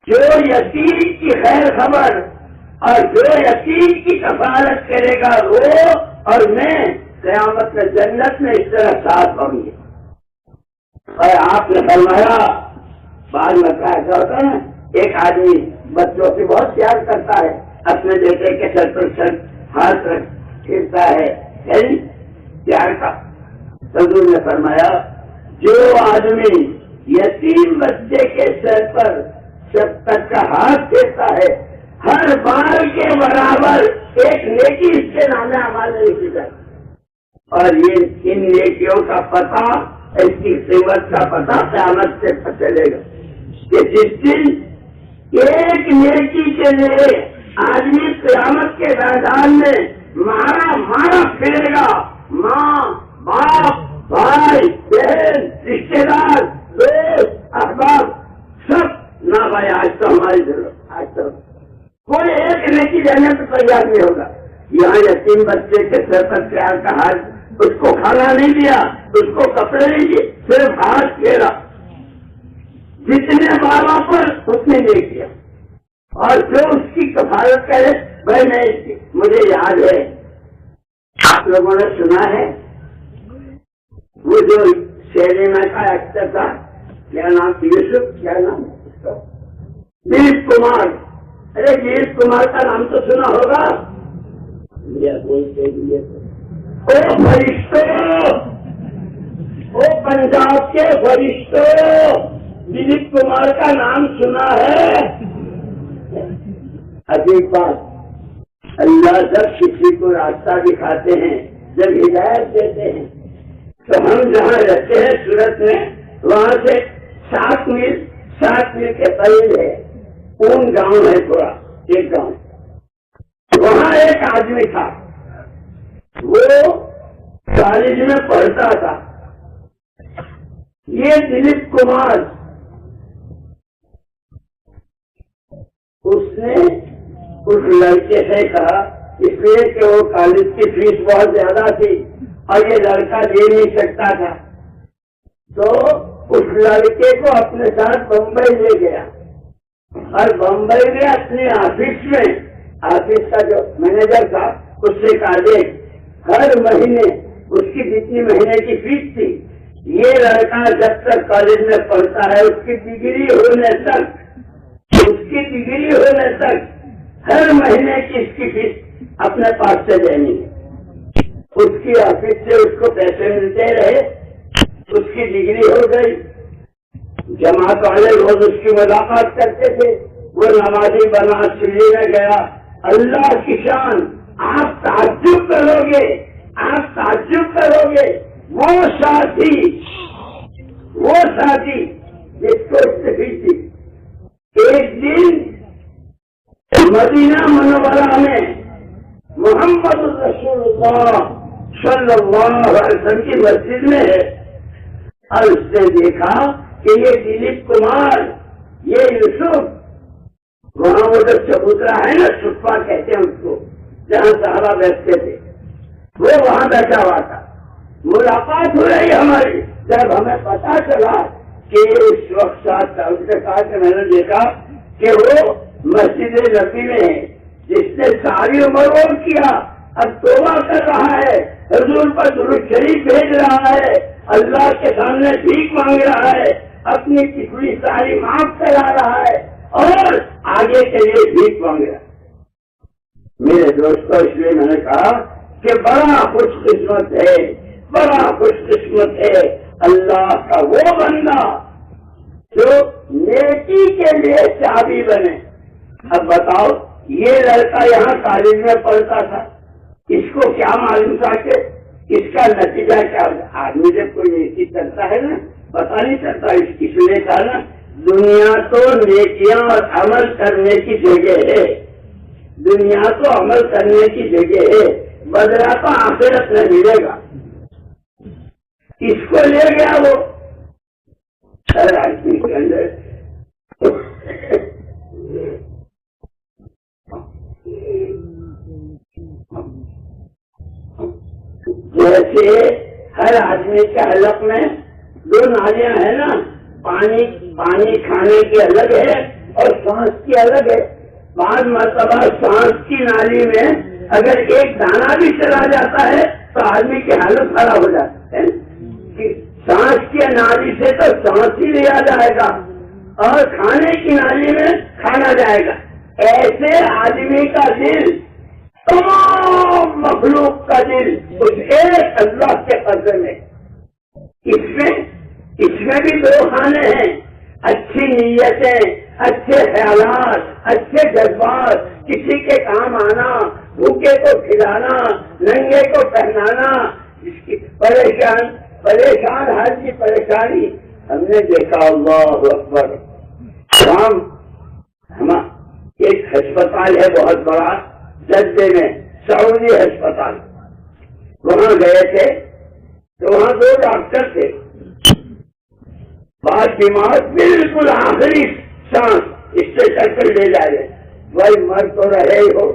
A: جو یتیم کی خیر خبر اور جو یتیم کی کفالت کرے گا وہ اور میں قیامت میں جنت میں اس طرح ساتھ ہوں گے. اور آپ نے فرمایا بعد میں ایسا ہوتا ہے، ایک آدمی بچوں سے بہت پیار کرتا ہے، اپنے بیٹے کے سر پر سر ہاتھ رکھ پھرتا ہے پیار کا. حضور نے فرمایا جو آدمی یتیم بچے کے سر پر سب تک کا ہاتھ پھیرتا ہے، ہر بار کے برابر ایک نیکی اس کے نام عمل نہیں لکھی جاتی. اور یہ ان نیکیوں کا پتہ، اس کی قیمت کا پتہ قیامت سے چلے گا کہ جس دن ایک نیکی کے لیے آدمی قیامت کے میدان میں مارا پھرے گا، ماں باپ بھائی بہن رشتے دار دوست احباب سب نہ بھائی آج تو ہماری ضرورت، آج تو کوئی ایک نیکی دینے تو تیار نہیں ہوگا۔ یہاں یتیم بچے کے سر پر پیار کا ہاتھ، اس کو کھانا نہیں دیا، اس کو کپڑے نہیں دیے، صرف ہاتھ پھیرا، جتنے ماں پر اتنے دے کیا، اور جو اس کی کفالت کرے میں مجھے یاد ہے، آپ لوگوں نے سنا ہے وہ جو سینما کا ایکٹر تھا، کیا نام یوسف، کیا نام اس کا، دلیپ کمار۔ ارے دلیپ کمار کا نام تو سنا ہوگا، بولتے لیے او فرشتوں، وہ پنجاب کے فرشتوں، دلیپ کمار کا نام سنا ہے؟ عجیب بات، اللہ جب کسی کو راستہ دکھاتے ہیں، جب ہدایت دیتے ہیں، تو ہم جہاں رہتے ہیں سورت میں، وہاں سے 7 میل کے قریب ہے اون گاؤں ہے، تھوڑا ایک گاؤں، وہاں ایک آدمی تھا، وہ کالج میں پڑھتا تھا، یہ دلیپ کمار، اس نے اس لڑکے سے کہا، اس لیے کہ وہ کالج کی فیس بہت زیادہ تھی اور یہ لڑکا دے نہیں سکتا تھا، تو اس لڑکے کو اپنے ساتھ بمبئی لے گیا، اور بمبئی میں اپنے آفس میں، آفس کا جو مینیجر تھا اس سے کہا دے ہر مہینے اس کی جتنی مہینے کی فیس تھی، یہ لڑکا جب تک کالج میں پڑھتا ہے اس کی ڈگری ہونے تک ہر مہینے کی اس کی فیس اپنے پاس سے دینی ہے، اس کی آفس سے اس کو پیسے ملتے رہے، اس کی ڈگری ہو گئی، جماعت والے روز اس کی ملاقات کرتے تھے، وہ نمازی بنا، سلی میں گیا، اللہ کی شان، آپ تعجب کرو گے، وہ ساتھی جس کو استفی تھی، ایک دن مدینہ منورہ میں محمد رسول اللہ صلی اللہ علیہ وسلم کی مسجد میں ہے، اور اس نے دیکھا کہ یہ دلیپ کمار، یہ یوسف، وہاں وہ جو چبوترا ہے نا، صفا کہتے ہیں اس کو، جہاں صحابہ بیٹھتے تھے، وہ وہاں بیٹھا ہوا تھا، ملاقات ہو رہی ہماری، جب ہمیں پتا چلا کہ اس وقت ساتھ اس کے ساتھ میں نے دیکھا کہ وہ مسجد نبی میں ہے، جس نے ساری عمر اور کیا، اب توبہ کر رہا ہے، حضور پر درود شریف بھیج رہا ہے، اللہ کے سامنے بھیک مانگ رہا ہے، اپنی پچھلی ساری معاف کرا رہا ہے، اور آگے کے لیے بھیک مانگ رہا ہے۔ میرے دوستوں، اس لیے میں نے کہا کہ بڑا خوش قسمت ہے اللہ کا وہ بندہ جو نیکی کے لیے چابی بنے۔ اب بتاؤ، یہ لڑکا یہاں کالج میں پڑھتا تھا، اس کو کیا معلوم تھا کہ اس کا نتیجہ کیا ہوگا؟ آدمی جب کوئی نیکی کرتا ہے نا، پتا نہیں چلتا، اس لیے کہا نا، دنیا تو نیکیاں اور عمل کرنے کی جگہ ہے، دنیا تو عمل کرنے کی جگہ ہے، بدلہ تو آخرت میں ملے گا۔ اس کو لے گیا وہ ہر آدمی کے اندر، جیسے ہر آدمی کے حلق میں 2 نالیاں ہیں نا، پانی کھانے کی الگ ہے اور سانس کی الگ ہے۔ بعض مرتبہ سانس کی نالی میں اگر ایک دانہ بھی چلا جاتا ہے تو آدمی کی حالت خراب ہو جاتی ہے۔ سانس کی نالی سے تو سانس ہی لیا جائے گا اور کھانے کی نالی میں کھانا جائے گا۔ ایسے آدمی کا دل، تمام مخلوق کا دل اس ایک اللہ کے قبضے میں۔ اس میں بھی 2 خانے ہیں، اچھی نیتیں، اچھے خیالات، اچھے جذبات، کسی کے کام آنا، بھوکے کو کھلانا، ننگے کو پہنانا، جس کی پریشان حال کی پریشانی ہم نے دیکھا. اللہ اکبر. ہم ایک ہسپتال ہے بہت بڑا جدے میں، سعودی ہسپتال، وہاں گئے تھے تو وہاں 2 ڈاکٹر تھے. بات بیمار بالکل آخری سانس اس سے چل کر لے جا رہے، بھائی مر تو رہے ہی ہو.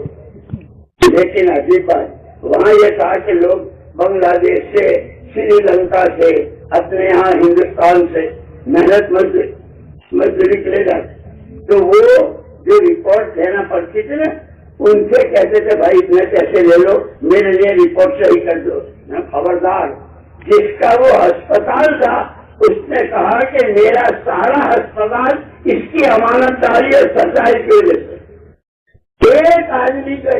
A: لیکن عجیب بات، وہاں یہ کہا کہ لوگ بنگلہ دیش سے، سری لنکا سے، اپنے یہاں ہندوستان سے محنت مزدوری کے لے جاتے. تو وہ جو رپورٹ دینا پڑتی تھی نا، ان سے کہتے تھے بھائی اتنے پیسے لے لو، میرے لیے رپورٹ صحیح کر دو. خبردار. جس کا وہ ہسپتال تھا اس نے کہا کہ میرا سارا ہسپتال اس کی امانت داری اور سچائی کی وجہ سے. ایک آدمی کا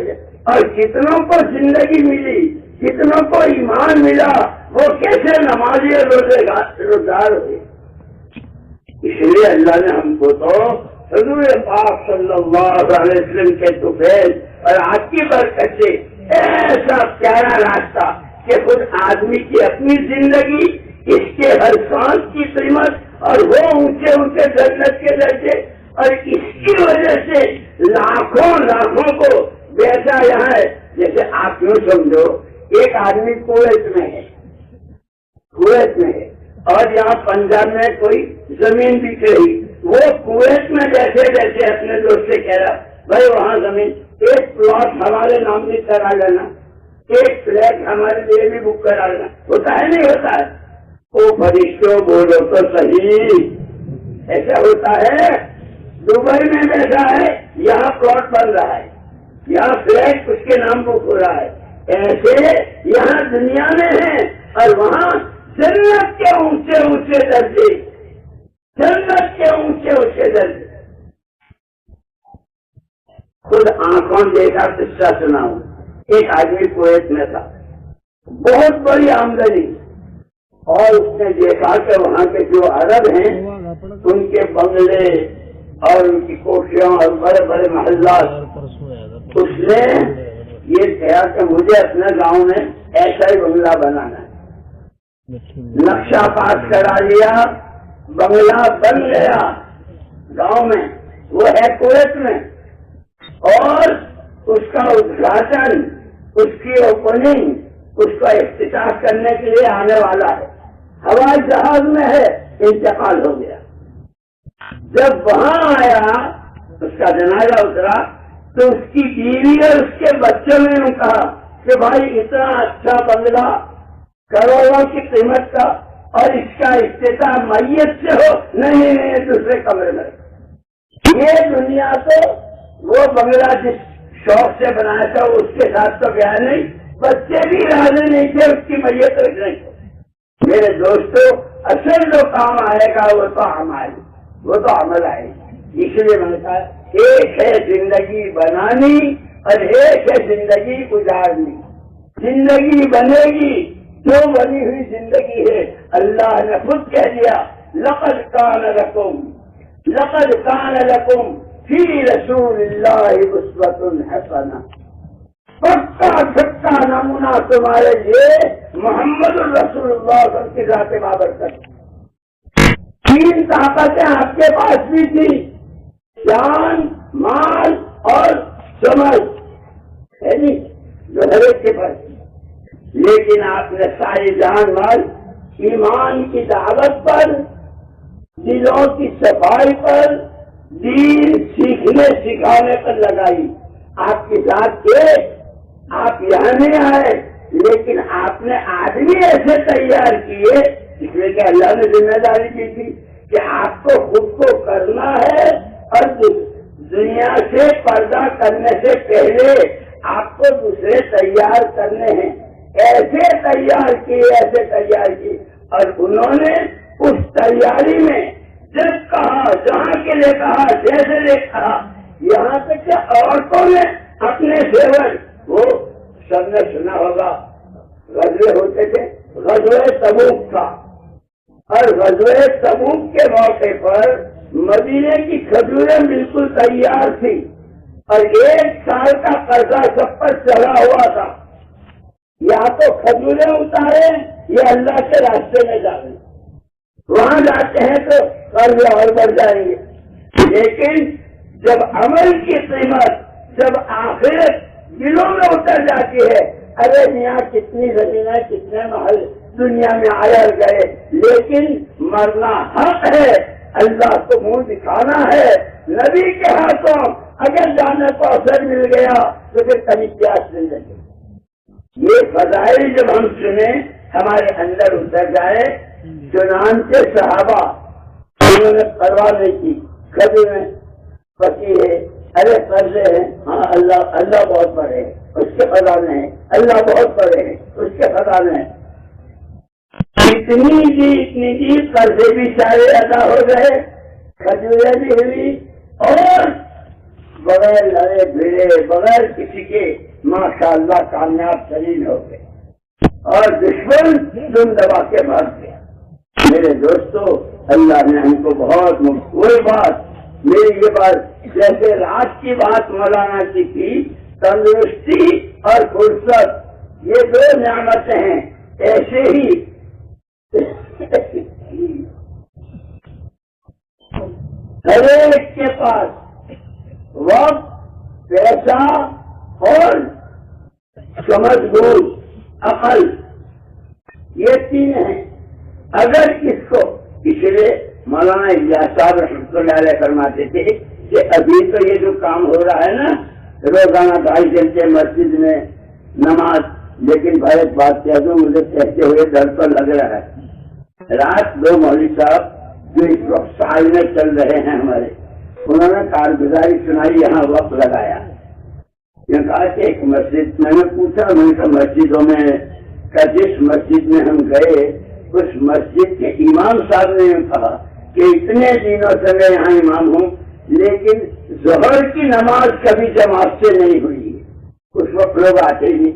A: اور کتنوں کو زندگی ملی، کتنوں کو ایمان ملا، وہ کیسے نمازی اور روزگار ہوئے. اس لیے اللہ نے ہم کو تو حضور پاک صلی اللہ علیہ وسلم کے طفیل اور آپ کی برکت سے ایسا پیارا راستہ کہ خود آدمی کی اپنی زندگی، اس کے ہر سانس کی قیمت اور وہ اونچے اونچے جنت کے درجے، اور اس کی وجہ سے لاکھوں کو بیچا یہاں ہے. جیسے آپ یوں سمجھو ایک آدمی کویت میں ہے اور یہاں پنجاب میں کوئی زمین بک رہی، وہ کویت میں بیٹھے اپنے دوست سے کہہ رہا بھائی وہاں زمین، ایک پلاٹ ہمارے نام بھی کرا لینا، ایک فلیٹ ہمارے لیے بھی بک کرا لینا. ہوتا ہے نہیں ہوتا ہے؟ وہ فرشتوں بولو تو صحیح، ایسا ہوتا ہے. دبئی میں بیٹھا ہے، یہاں پلاٹ بن رہا ہے، یہاں فلیٹ اس کے نام بک ہو رہا ہے. ایسے یہاں دنیا میں ہے اور وہاں جنت کے اونچے درجے، جنت کے اونچے درجے. خود آنکھوں دیکھا قصہ سناؤں. ایک آدمی کویت میں تھا، بہت بڑی آمدنی، اور اس نے دیکھا کہ وہاں کے جو عرب ہیں ان کے بنگلے اور ان کی کوٹھیاں اور بڑے بڑے محلات، اس نے یہ کہا کہ مجھے اپنے گاؤں میں ایسا ہی بنگلہ بنانا ہے. نقشہ پاس کرا لیا، بنگلہ بن گیا گاؤں میں، وہ ہے کویت میں. اور اس کا ادگھاٹن، اس کی اوپننگ، اس کا افتتاح کرنے کے لیے آنے والا ہے. ہوائی جہاز میں ہے، انتقال ہو گیا. جب وہاں آیا اس کا جنازہ اترا تو اس کی بیوی اور اس کے بچوں نے کہا کہ بھائی اتنا اچھا بنگلہ کروڑوں کی قیمت کا اور اس کا افتتاح میت سے ہو، نہیں دوسرے کمرے میں. یہ دنیا تو وہ بنگلہ جس شوق سے بنایا تھا اس کے ساتھ تو گیا نہیں، بچے بھی راضی نہیں تھے اس کی میت رکھنے کو. میرے دوستوں، اصل جو کام آئے گا وہ تو عمل آئے گا. اس لیے میں نے کہا ایک ہے زندگی بنانی اور ایک ہے زندگی گزارنی. زندگی بنے گی جو بنی ہوئی زندگی ہے. اللہ نے خود کہہ دیا لقد کان لکم فی رسول اللہ اسوۃ حسنہ. پکا سچا نمونہ تمہارے لیے محمد الرسول اللہ کی ذات بابرکت. 3 طاقتیں آپ کے پاس بھی تھی، جان، مال اور سمجھ ہے نہیں جو ہر ایک کے پاس، لیکن آپ نے ساری جان مال ایمان کی دعوت پر، دلوں کی صفائی پر، دین سیکھنے سکھانے پر لگائی. آپ کی ذات کے آپ یہاں نہیں آئے، لیکن آپ نے آدمی ایسے تیار کیے، اس لیے کہ اللہ نے ذمہ داری دی تھی کہ آپ کو خود کو کرنا ہے اور دنیا سے پردہ کرنے سے پہلے آپ کو دوسرے تیار کرنے ہیں. ایسے تیار کیے اور انہوں نے اس تیاری میں جب کہا، جہاں کے لیے کہا، جیسے لے کہا، یہاں تک کہ عورتوں نے اپنے زیور، وہ سب نے سنا ہوگا غزوے ہوتے تھے، غزوہ تبوک کا، اور غزوہ تبوک کے موقع پر مدینے کی کھجوریں بالکل تیار تھی اور 1 سال کا قرضہ سب پر چڑھا ہوا تھا. یا تو کھجوریں اتارے یا اللہ کے راستے میں جائیں، وہاں جاتے ہیں تو قرض اور بڑھ جائیں گے۔ لیکن جب عمل کی قیمت، جب آخرت دلوں میں اتر جاتی ہے، ارے یہاں کتنی زمینیں، کتنے محل دنیا میں آئے گئے، لیکن مرنا حق ہے، اللہ کو منہ دکھانا ہے، نبی کے ہاتھوں اگر جانے کو اثر مل گیا تو پھر کبھی کیا زندگی۔ یہ فضائل جب ہم سنیں ہمارے اندر اتر جائے، چنانچہ صحابہ انہوں نے پرواہ نہیں کی، کبھی میں پتی ہے، ارے قرضے ہیں، ہاں اللہ بہت بڑے ہیں، اس کے خزانے ہیں، اللہ بہت بڑے ہیں، اس کے خزانے ہیں۔ اتنی جی قرضے بھی سارے ادا ہو گئے، کھجوریں بھی ہوئی، اور بغیر لڑے بھیڑے، بغیر کسی کے ماشاءاللہ کامیاب ترین ہو گئے، اور دشمن دم دبا کے بھاگ گیا۔ میرے دوستو، اللہ نے ہم کو بہت کوئی بات، میری یہ بات جیسے رات کی بات مولانا کی تھی، تندرستی اور فرصت یہ دو نعمتیں ہیں، ایسے ہی ہر ایک کے پاس وقت، پیسہ اور سمجھ بوجھ، عقل، یہ تین ہیں۔ اگر اس کو، اس لیے مولانا الیاس صاحب رحمۃ اللہ علیہ فرماتے تھے کہ ابھی تو یہ جو کام ہو رہا ہے نا، روزانہ 2.5 گھنٹے مسجد میں نماز، لیکن بھائی ایک بات کہہ دوں، مجھے کہتے ہوئے ڈر تو لگ رہا ہے۔ رات 2 مولوی صاحب جو اس وقت سال میں چل رہے ہیں ہمارے، انہوں نے کارگزاری سنائی، یہاں وقت لگایا۔ یہ کہا کہ ایک مسجد، میں نے پوچھا، میں نے کہا مسجدوں میں کا جس مسجد میں ہم گئے اس مسجد کے امام صاحب نے کہا کہ اتنے دنوں سے میں یہاں امام ہوں، لیکن ظہر کی نماز کبھی جماعت سے نہیں ہوئی، اس وقت لوگ آتے ہی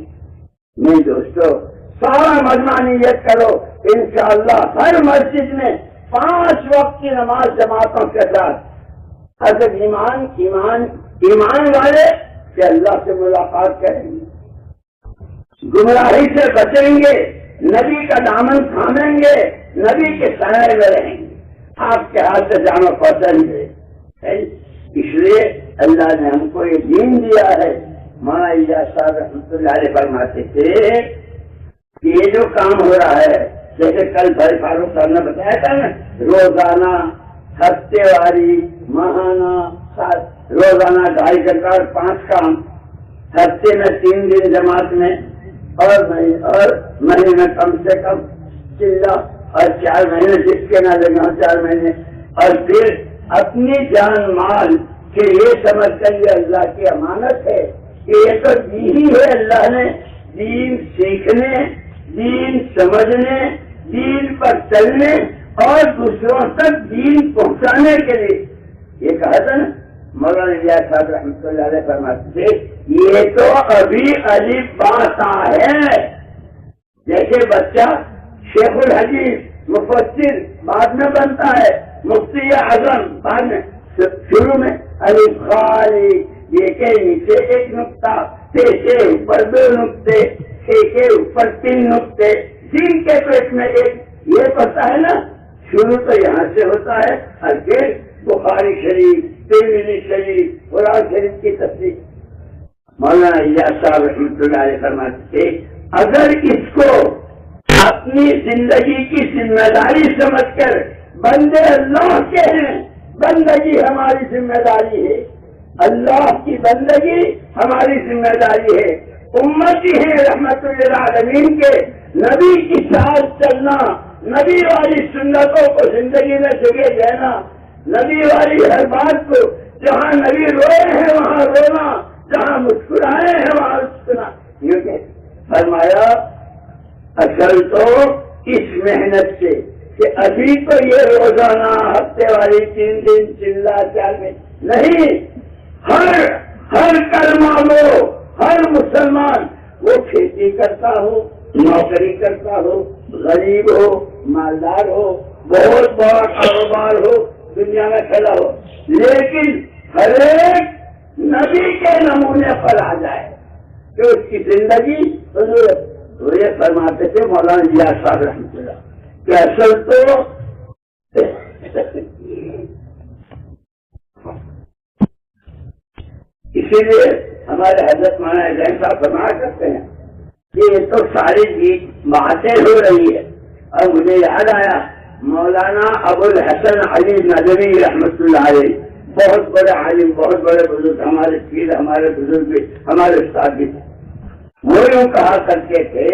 A: نہیں۔ دوستو، سارا مجمع نیت کرو، انشاءاللہ ہر مسجد میں 5 وقت کی نماز جماعتوں کے ساتھ۔ اگر ایمان والے کہ اللہ سے ملاقات کریں گے، گمراہی سے بچیں گے، نبی کا دامن تھامیں گے، نبی کے سائے میں رہیں گے، آپ کے ہاتھ سے جان و فصل ہے۔ اس لیے اللہ نے ہم کو یہ دین دیا ہے۔ مولانا الیاس صاحب رحمۃ اللہ علیہ فرماتے تھے کہ یہ جو کام ہو رہا ہے، جیسے کل بھائی فاروق صاحب نے بتایا تھا نا، روزانہ، ہفتے واری، ماہانہ، روزانہ 2.5 گھنٹہ اور 5 کام، ہفتے میں 3 دن جماعت میں، اور مہینے میں کم سے کم چلہ، اور 4 مہینے جس کے نہ لگے 4 مہینے، اور پھر اپنی جان مال کہ یہ سمجھ کر یہ اللہ کی امانت ہے کہ یہ تو دی ہی ہے اللہ نے، دین سیکھنے، دین سمجھنے، دین پر چلنے اور دوسروں تک دین پہنچانے کے لیے۔ یہ کہا تھا نا مولانا الیاس صاحب رحمۃ اللہ علیہ فرماتے تھے، یہ تو ابھی الف با ہے۔ جیسے بچہ شیخ الحدیث، مفسر بعد میں بنتا ہے، مفتی اعظم بعد میں، شروع میں الف خالی، یہ کے نیچے 1 نقطہ، تے کے اوپر 2 نقطے، کے اوپر 3 نقطے، جن کے پیٹ میں 1، یہ پتہ ہے نا، شروع تو یہاں سے ہوتا ہے، اور پھر بخاری شریف، ترمذی شریف، قرآن شریف کی تفسیر۔ مولانا الیاس صاحب رحمۃ اللہ علیہ فرماتے تھے، اگر اس کو اپنی زندگی کی ذمہ داری سمجھ کر بندے اللہ کے ہیں، بندگی ہماری ذمہ داری ہے، اللہ کی بندگی ہماری ذمہ داری ہے، امتی ہے رحمت للعالمین کے، نبی کی ساتھ چلنا، نبی والی سنتوں کو زندگی میں جگہ دینا، نبی والی ہر بات کو، جہاں نبی روئے ہیں وہاں رونا، جہاں مسکرائے ہیں وہاں مسکرانا۔ یہ کہ فرمایا اصل تو اس محنت سے کہ ابھی تو یہ روزانہ ہفتے والی 3 دن چلہ 4 میں نہیں، ہر کلمہ وہ، ہر مسلمان، وہ کھیتی کرتا ہو، نوکری کرتا ہو، غریب ہو، مالدار ہو، بہت بڑا کاروبار ہو، دنیا میں پھیلا ہو، لیکن ہر ایک نبی کے نمونے پر آ جائے کہ اس کی زندگی تو یہ فرماتے تھے مولانا الیاس صاحب رحمۃ اللہ کہ اصل تو اسی لیے ہمارے حضرت مولانا حسین صاحب فرمایا کرتے ہیں کہ یہ تو ساری باتیں ہو رہی ہے. اور مجھے یاد آیا مولانا ابو الحسن علی ندوی رحمۃ اللہ علیہ، بہت بڑے عالم، بہت بڑے بزرگ، ہمارے پیر، ہمارے بزرگ بھی، ہمارے استاد بھی، وہ یوں کہا کرتے تھے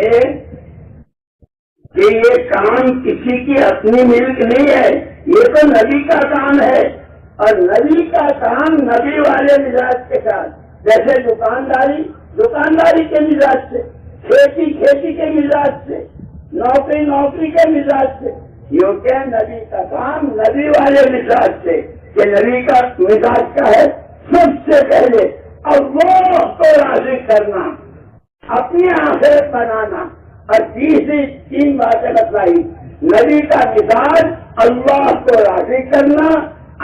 A: کہ یہ کام کسی کی اپنی ملک نہیں ہے، یہ تو نبی کا کام ہے. اور نبی کا کام نبی والے مزاج کے ساتھ، جیسے دکانداری کے مزاج سے، کھیتی کے مزاج سے، نوکری کے مزاج سے، یوں کہ نبی کا کام نبی والے مزاج سے، کہ نبی کا مزاج کیا ہے؟ سب سے پہلے اللہ کو راضی کرنا، اپنی آخرت بنانا. اور تین باتیں بتلائی. نبی کا مزاج اللہ کو راضی کرنا،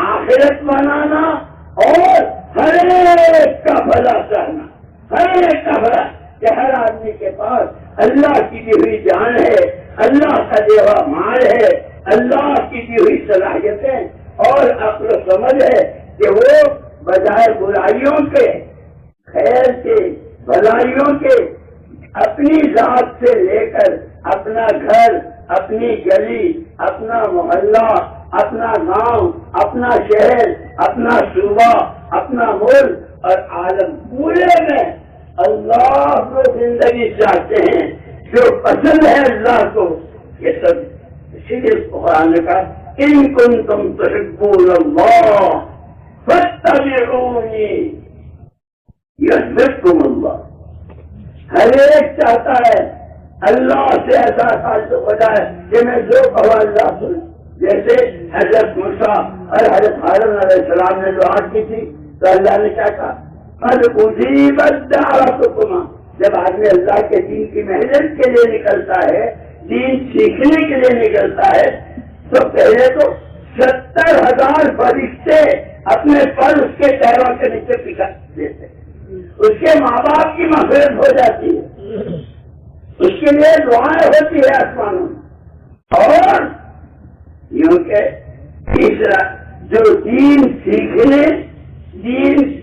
A: آخرت بنانا، اور ہر ایک کا بھلا چاہنا. ہر ایک کا بھلا، کہ ہر آدمی کے پاس اللہ کی دی ہوئی جان ہے، اللہ کا دیا ہوا مال ہے، اللہ کی دی ہوئی صلاحیتیں اور عقل و سمجھ ہے، کہ وہ بجائے برائیوں کے، خیر کے، بھلائیوں کے، اپنی ذات سے لے کر اپنا گھر، اپنی گلی، اپنا محلہ، اپنا گاؤں، اپنا شہر، اپنا صوبہ، اپنا ملک اور عالم پورے میں اللہ کو زندگی چاہتے ہیں، جو پسند ہے اللہ کو. یہ سب اسی لیے قرآن کا ان کنتم تحبون اللہ فاتبعونی یحببکم اللہ. ہر ایک چاہتا ہے اللہ سے ایسا تعلق ہو جائے کہ میں جو کہوں اللہ سن. جیسے حضرت موسیٰ اور حضرت ہارون علیہ السلام نے دعا کی تھی تو اللہ نے کیا کہا؟ قد اجیبت دعوتکما. جب آدمی اللہ کے دین کی محنت کے لیے نکلتا ہے، دین سیکھنے کے لیے نکلتا ہے، تو پہلے تو 70,000 فرشتے اپنے پر اس کے پیروں کے نیچے پکا دیتے، اس کے ماں باپ کی مغفرت ہو جاتی ہے، اس کے لیے دعائیں ہوتی ہے آسمانوں میں. اور یوں کہ تیسرا، جو دین سیکھنے، دین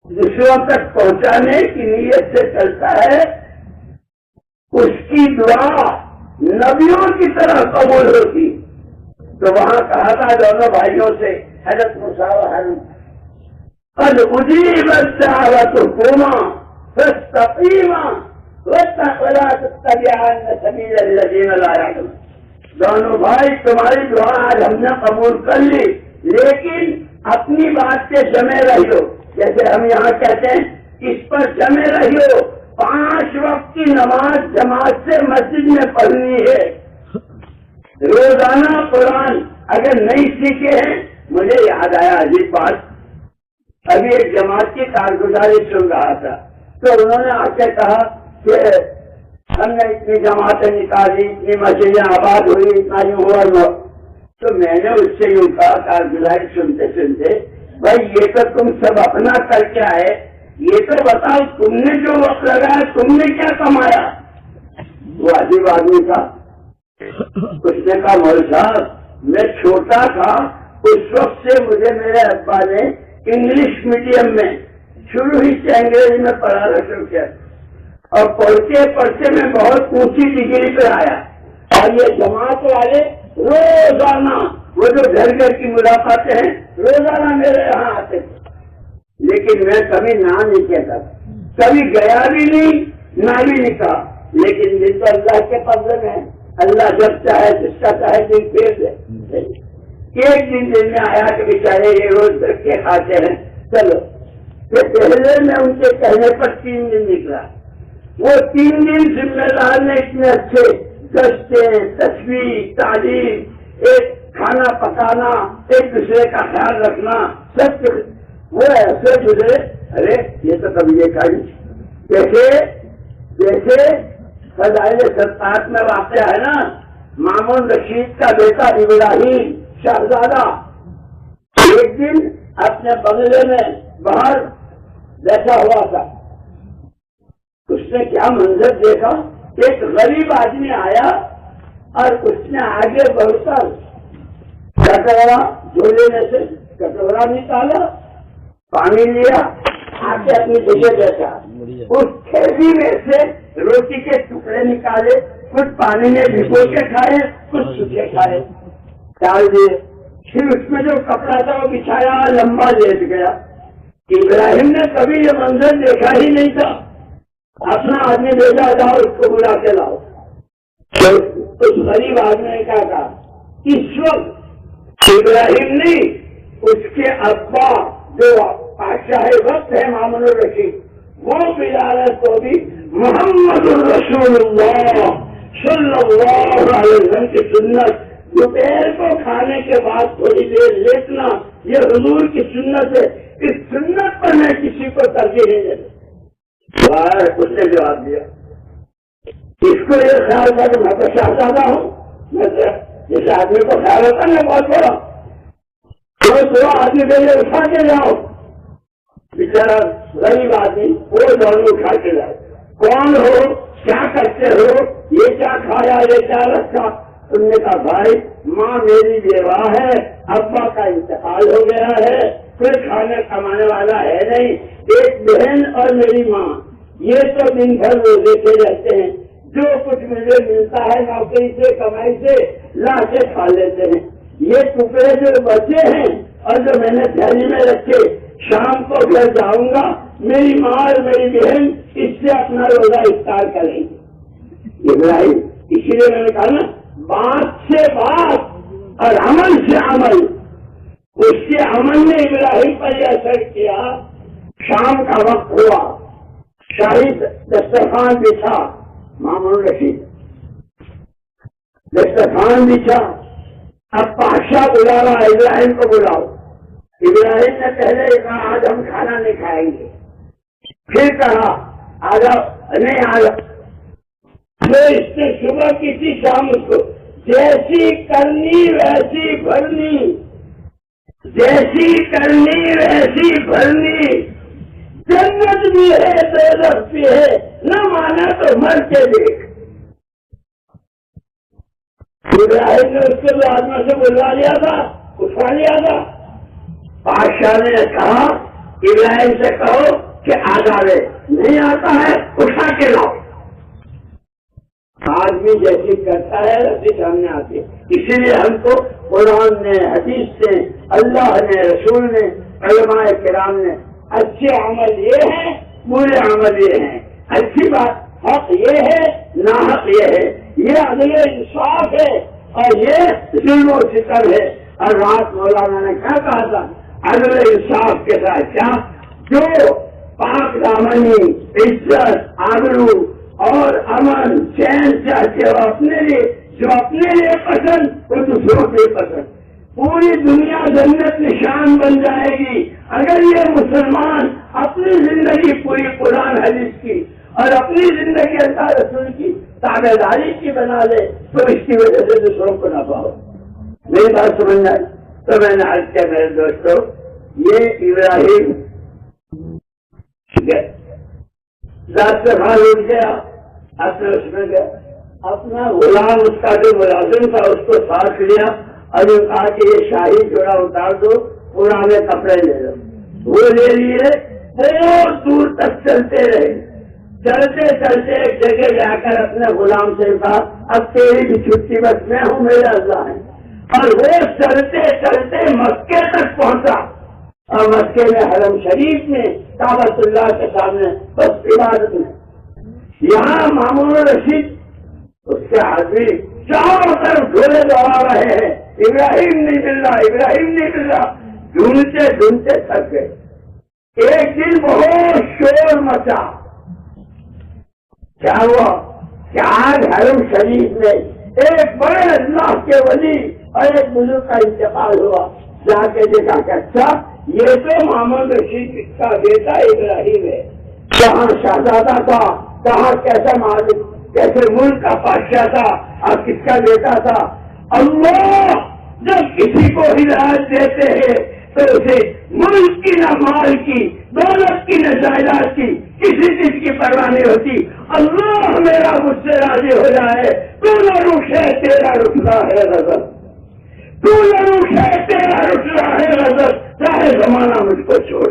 A: دوسروں تک پہنچانے کی نیت سے چلتا ہے، اس کی دعا نبیوں کی طرح قبول ہوتی. تو وہاں کہا تھا دونوں بھائیوں سے، حضرت موسیٰ و ہارون، قد اجیبت دعوتکما فاستقیما ولا تتبعن سبیل الذین لا یعلمون. دونوں بھائی تمہاری دعا آج ہم نے قبول کر لی، لیکن اپنی بات سے جمے رہو. جیسے ہم یہاں کہتے ہیں اس پر جمے رہو، 5 وقت کی نماز جماعت سے مسجد میں پڑھنی ہے. روزانہ قرآن اگر نہیں سیکھے ہیں. مجھے یاد آیا عجیب بات، ابھی ایک جماعت کی کارگزاری سن رہا تھا تو انہوں نے آ کے کہا کہ ہم نے اتنی جماعتیں نکالی، اتنی مسجدیں آباد ہوئی، اتنا یوں ہوا. تو میں نے اس سے یوں کہا کارگزاری سنتے سنتے، بھائی یہ تو تم سب اپنا کر کے آئے، یہ تو بتاؤ تم نے جو وقت لگایا تم نے کیا کمایا؟ وہ عجیب آدمی تھا. اس نے کہا مول صاحب میں چھوٹا تھا اس وقت سے مجھے میرے ابا نے انگلش میڈیم میں شروع ہی سے انگریزی میں پڑھانا شروع کیا، اور پڑھتے پڑھتے میں بہت اونچی ڈگری پہ آیا. اور یہ جماعت والے روزانہ، وہ جو گھر گھر کی ملاقاتیں ہیں، روزانہ میرے یہاں آتے تھے، لیکن میں کبھی نہ نہیں کہتا، کبھی گیا بھی نہیں، نہ بھی نہیں کہا. لیکن دن تو اللہ کے فضل میں ہے، اللہ جب چاہے جس کا چاہے دن پھیر دے. ایک دن دل میں آیا کہ بیچارے یہ روز رکھ کے کھاتے ہیں، چلو. پھر پہلے میں ان کے کہنے پر 3 دن نکلا. وہ 3 دن ذمہ دار نے اتنے اچھے گشتیں، تصویر، تعلیم، ایک کھانا پکانا، ایک دوسرے کا خیال رکھنا، سب وہ ایسے گزرے. ارے یہ تو کبھی دیکھا نہیں. جیسے فضائل 7 میں واقع ہے نا، مامون رشید کا بیٹا ابراہیم شہزادہ ایک دن اپنے بنگلے میں باہر بیٹھا ہوا تھا. اس اس نے کیا منظر دیکھا، ایک غریب آدمی آیا اور اس نے آگے بڑھ کر کٹورا جھولے میں سے کٹورا نکالا، پانی لیا، آ کے اپنی جگہ بیٹھا، اس تھیلی میں سے روٹی کے ٹکڑے نکالے، کچھ پانی میں بھگو کے کھائے، کچھ سوکھے کھائے، ڈال دیے، پھر اس میں جو کپڑا تھا وہ بچھایا، لمبا لیٹ گیا۔ ابراہیم نے کبھی یہ منظر دیکھا ہی نہیں تھا، اپنا آدمی بھیجا، جاؤ اس کو بلا کے لاؤ۔ اس غریب آدمی نے کیا کہا، اس وقت ابراہیم نہیں، اس کے ابا جو بادشاہ وقت ہے مامون الرشید، وہ بلال تو بھی محمد الرسول اللہ صلی اللہ علیہ وسلم کی سنت، دوپہر کو کھانے کے بعد تھوڑی دیر لیٹنا، یہ حضور کی سنت ہے، اس سنت پر میں کسی کو ترجیح نہیں دیتا۔ اس نے جواب دیا، اس کو یہ خیال تھا کہ میں تو شہزادہ ہوں، میں جس آدمی کو خیال ہوتا میں بہت بڑا، دو آدمی پہلے اٹھا کے جاؤ، بیچارا غریب آدمی وہ دونوں اٹھا کے جاؤ، کون ہو، کیا کرتے ہو، یہ کیا کھایا، یہ کیا رکھا؟ تم نے کہا بھائی ماں میری بیوہ ہے، ابا کا انتقال ہو گیا ہے، کوئی کھانے کمانے والا ہے نہیں، ایک بہن اور میری ماں، یہ تو دن بھر روزے کے رہتے ہیں، جو کچھ مجھے ملتا ہے نوکری سے کمائی سے لا کے کھا لیتے ہیں، یہ ٹکڑے جو بچے ہیں اور جو میں نے تھیلی میں رکھے، شام کو گھر جاؤں گا، میری ماں اور میری بہن اس سے اپنا روزہ افطار کریں گے۔ ابراہیم، اسی لیے میں نے کہا نا، بات سے بات اور عمل سے عمل، اس کے عمل نے ابراہیم پر یہ اثر کیا۔ شام کا وقت ہوا، شاہی دسترخوان بچھا، مامون الرشید دسترخوان بچھا، اب بادشاہ بلا رہا، ابراہیم کو بلاؤ۔ ابراہیم نے پہلے کہا آج ہم کھانا نہیں کھائیں گے، پھر کہا آج نہیں آج اس نے صبح کی تھی، شام اس کو جیسی کرنی ویسی بھرنی، جیسی کرنی ویسی بھرنی، جنت بھی ہے دوزخ بھی ہے، نہ مانا تو مر کے دیکھ۔ ابراہیم نے اس کے آدمی سے بلوا لیا تھا، اٹھا لیا تھا۔ بادشاہ نے کہا ابراہیم سے کہو کہ آزادے نہیں آتا ہے، اٹھا کے لاؤ۔ آدمی جیسی کرتا ہے ویسی سامنے آتی ہے، اسی لیے ہم کو قرآن نے، حدیث نے، اللہ نے، رسول نے، علماء کرام نے اچھے عمل یہ ہے، برے عمل یہ ہیں، اچھی بات حق یہ ہے، ناحق یہ ہے، یہ عدل انصاف ہے اور یہ ظلم و ستم ہے۔ اور رات مولانا نے کیا کہا تھا، عدل انصاف کے ساتھ کیا، جو پاک دامنی، عزت، آبرو اور امن چین چاہتے ہو اپنے لیے، جو اپنے لیے پسند وہ دوسروں کے پسند، پوری دنیا جنت نشان بن جائے گی اگر یہ مسلمان اپنی زندگی پوری قرآن حدیث کی اور اپنی زندگی اللہ رسول کی تابع داری کی بنا لے تو اس کی وجہ سے دوسروں کو نہ پاؤ۔ میری بات سمجھ آئی؟ تو میں نے عرض کیا میرے دوستوں، یہ ابراہیم ذات سے بھاگ اٹھ گیا، اپنے اس میں گیا، اپنا غلام اس کا جو ملازم تھا اس کو ساتھ لیا اور جو کہا کہ یہ شاہی جوڑا اتار دو، پرانے کپڑے لے لو، وہ لے لیے، بہت دور تک چلتے رہے، چلتے چلتے ایک جگہ جا کر اپنے غلام سے کہا اب تیری بھی چھٹی، بس میں ہوں، میرا اللہ ہے، اور وہ چلتے چلتے مکے تک پہنچا اور مکے میں حرم شریف میں کعبۃ اللہ کے سامنے بس عبادت میں، یہاں مامون الرشید اس کے آدمی چاروں طرف ڈھولے دوڑا رہے ہیں، ابراہیم نہیں مل رہا، ابراہیم نہیں مل رہا، ڈھونڈتے ڈھونڈتے تھک گئے۔ ایک دن بہت شور مچا، کیا ہوا کہ آج حرم شریف میں ایک بڑے اللہ کے ولی اور ایک بزرگ کا انتقال ہوا، جا کے دیکھا کہ اچھا یہ تو مامون رشید کا بیٹا ابراہیم ہے، کہاں شہزادہ تھا، کہاں کیسا مالک، کیسے ملک کا بادشاہ تھا اور کس کا بیٹا تھا۔ اللہ جب کسی کو ہدایت دیتے ہیں تو اسے ملک کی نہ مال کی، دولت کی نہ جائیداد کی، کسی چیز کی پرواہ نہیں ہوتی، اللہ میرا مجھ سے راضی ہو جائے، تو نہ روشے تیرا رکنا ہے غضب، تو نہ روشے تیرا رکنا ہے غضب، چاہے زمانہ مجھ کو چھوڑ۔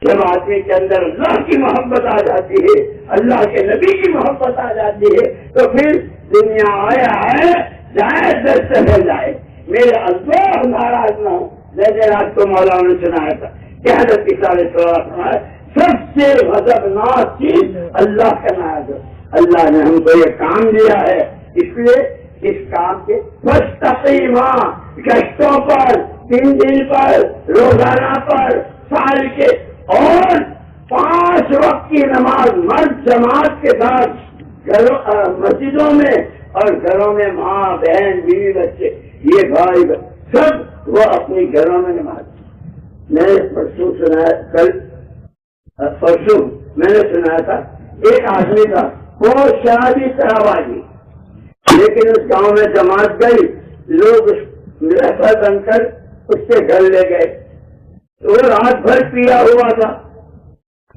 A: جب آدمی کے اندر اللہ کی محبت آ جاتی ہے، اللہ کے نبی کی محبت آ جاتی ہے، تو پھر دنیا آیا ہے جائے دست ہے جائے، میرے اللہ ناراض نہ ہو۔ جیسے رات کو مولانا نے سنایا تھا کہ حضرت عیسیٰ علیہ السلام سب سے غضبناک چیز اللہ کا ناراض ہو۔ اللہ نے ہم کو یہ کام دیا ہے، اس لیے اس کام کے مستقیمہ گشتوں پر، 3 دن پر، روزانہ پر، سال کے اور 5 وقت کی نماز مرد جماعت کے ساتھ مسجدوں میں اور گھروں میں ماں بہن بیوی بچے یہ بھائی سب وہ اپنی گھروں میں نماز۔ میں نے پرسوں سنایا، کل پرسوں میں نے سنایا تھا ایک آدمی تھا وہ شرابی شرابازی، لیکن اس گاؤں میں جماعت گئی، لوگ رہبر بن کر اس کے گھر لے گئے، وہ رات بھر پیا ہوا تھا۔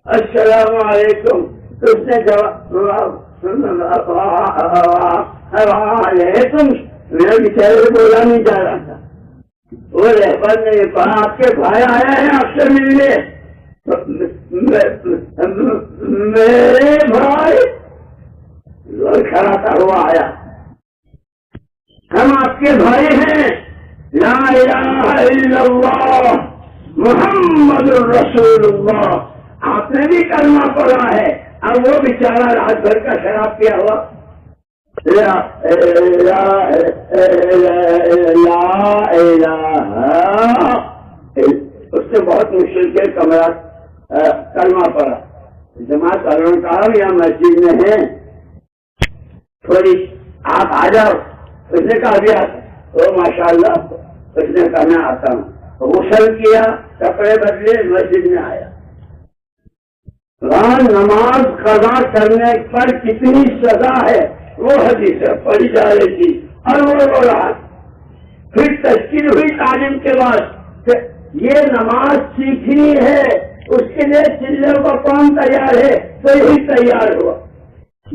A: السلام علیکم، تو اس نے جواب علیکم، میرا بیچارے سے بولا نہیں جا رہا تھا۔ وہ رہبر نے کہا آپ کے بھائی آیا ہے آپ سے ملنے۔ میرے بھائی کھڑا ہوا آیا، ہم آپ کے بھائی ہیں، لا الہ الا اللہ محمد الرسول اللہ، آپ نے بھی کلمہ پڑھا ہے، اور وہ بیچارہ رات بھر کا شراب پیا ہوا۔ لا الہ، اس سے بہت مشکل کے کمرہ کلمہ پڑھا۔ جماعت والوں نے کہا یا مسجد میں ہے تھوڑی آپ آ جاؤ، اس نے کہا بھی آتا، وہ ماشاء اللہ، اس نے کہا میں آتا ہوں، غسل کیا، کپڑے بدلے، مسجد میں آیا۔ نماز قضا کرنے پر کتنی سزا ہے وہ حدیث پڑھی جا رہی تھی، اور وہ رو رہا۔ پھر تشکیل ہوئی تعلیم کے بعد یہ نماز سیکھنی ہے، اس کے لیے چلے کو کون تیار ہے، تو یہی تیار ہوا۔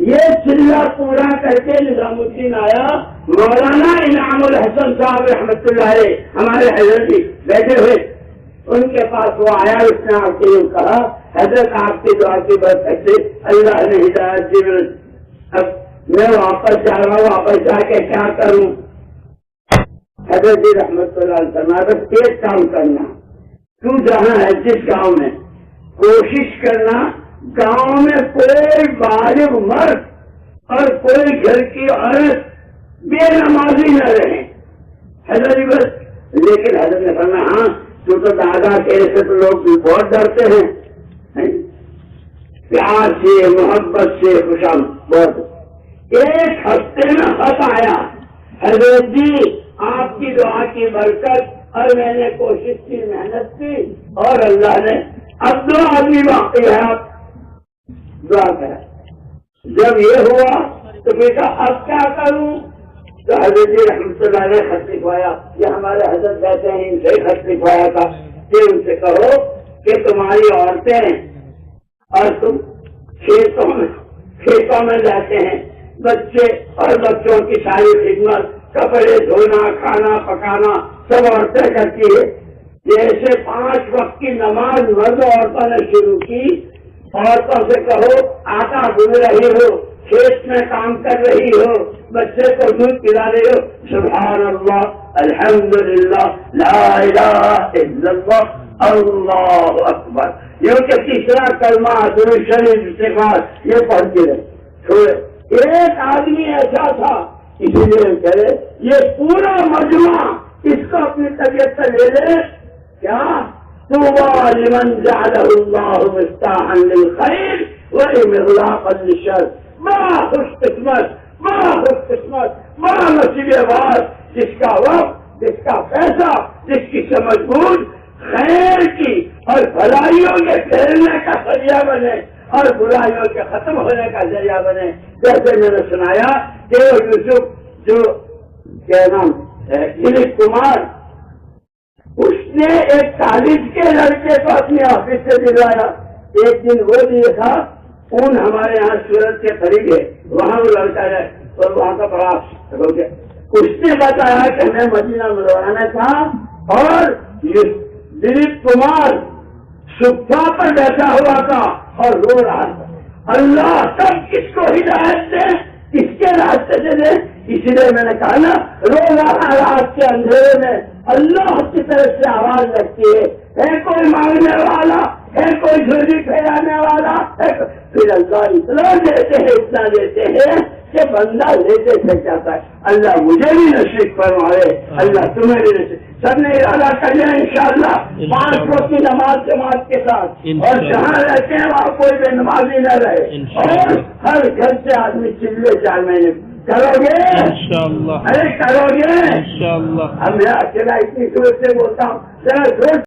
A: یہ چلہ پورا کر کے نظام الدین آیا، مولانا انعام الحسن صاحب رحمۃ اللہ علیہ ہمارے حضرت جی بیٹھے ہوئے، ان کے پاس وہ آیا، اس نے آپ کے لیے کہا حضرت آپ کی دعا کی برکت سے اللہ نے ہدایت دی، اب میں واپس جا رہا ہوں، واپس جا کے کیا کروں؟ حضرت جی رحمۃ اللہ علیہ بس ایک کام کرنا، تو جہاں ہے جس گاؤں میں، کوشش کرنا گاؤں میں کوئی بالغ مرد اور کوئی گھر کی عورت بے نمازی نہ رہے۔ حضرت جی بس، لیکن حضرت نے فرمایا ہاں تو دادا تیرے سے تو لوگ بہت ڈرتے ہیں، پیار سے محبت سے خوشام بہت۔ ایک ہفتے میں خط آیا، حضرت جی آپ کی دعا کی برکت، اور میں نے کوشش کی، محنت کی، اور اللہ نے اب 2 آدمی باقی ہے، آپ دعا کرا۔ جب یہ ہوا تو بیٹا اب کیا کروں؟ تو حضرت جی رحمۃ اللہ نے خط لکھوایا، یہ ہمارے حضرت کہتے ہیں ان سے خط لکھوایا تھا کہ ان سے کہو کہ تمہاری عورتیں اور تم کھیتوں میں جاتے ہیں، بچے اور بچوں کی ساری خدمت، کپڑے دھونا، کھانا پکانا سب عورتیں کرتی ہے۔ جیسے 5 وقت کی نماز مرد عورتوں نے شروع کی، عورتوں سے کہو آٹا گن رہی ہو، کھیت میں کام کر رہی ہو، بچے کو دودھ پلا رہی ہو، سبحان اللہ الحمدللہ لا الہ الا اللہ اللہ اکبر، یہ کہ تیسرا کلمہ درود شریف استغفار یہ پڑھتی رہے۔ ایک آدمی ایسا تھا، اسی لیے کہے یہ پورا مجمع اس کو اپنی طبیعت سے لے لے، کیا طوبی لمن جعلہ اللہ مفتاحا للخیر ومغلاقا للشر، بڑا خوش قسمت، بڑا خوش قسمت، بڑا نصیب باز جس کا وقت، جس کا پیسہ، جس کی سمجھ بوجھ خیر کی اور بھلائیوں کے پھیلنے کا ذریعہ بنے اور برائیوں کے ختم ہونے کا ذریعہ بنے۔ جیسے میں نے سنایا کہ یوسف جو کیا نام دلیپ کمار، اس نے ایک کالج کے لڑکے کو اپنے آفس سے دلوایا۔ ایک دن وہ دیکھا اون ہمارے یہاں سورت کے قریب ہے، وہاں وہ لڑکا ہے تو وہاں کا بڑا ہو گیا. اس نے بتایا کہ ہمیں مدینہ منورہ تھا اور یہ دلیپ کمار صفا پر بیٹھا ہوا تھا اور رو رہا تھا. اللہ تب کس کو ہدایت دے، کس کے راستے سے دے. اسی لیے میں نے کہا نا، روزانہ رات کے اندھیرے میں اللہ کی طرف سے آواز لگتی ہے کوئی مانگنے والا ہے، کوئی جھولی پھیلانے والا ہے. پھر اللہ اتنا دیتے ہیں، اتنا دیتے ہیں کہ بندہ لیتے تھے جاتا ہے. اللہ مجھے بھی نصیب فرمائے، اللہ تمہیں بھی نصیب. سب نے ارادہ کر لیا انشاءاللہ 5 وقت کی نماز جماعت کے ساتھ، اور جہاں رہتے ہیں وہاں کوئی بے نمازی نہ رہے، اور ہر گھر سے آدمی چلے 4 مہینے. کرو گے انشاءاللہ؟ ارے کرو گے انشاءاللہ. اب میں اکیلا اتنی دور سے بولتا ہوں، ذرا زور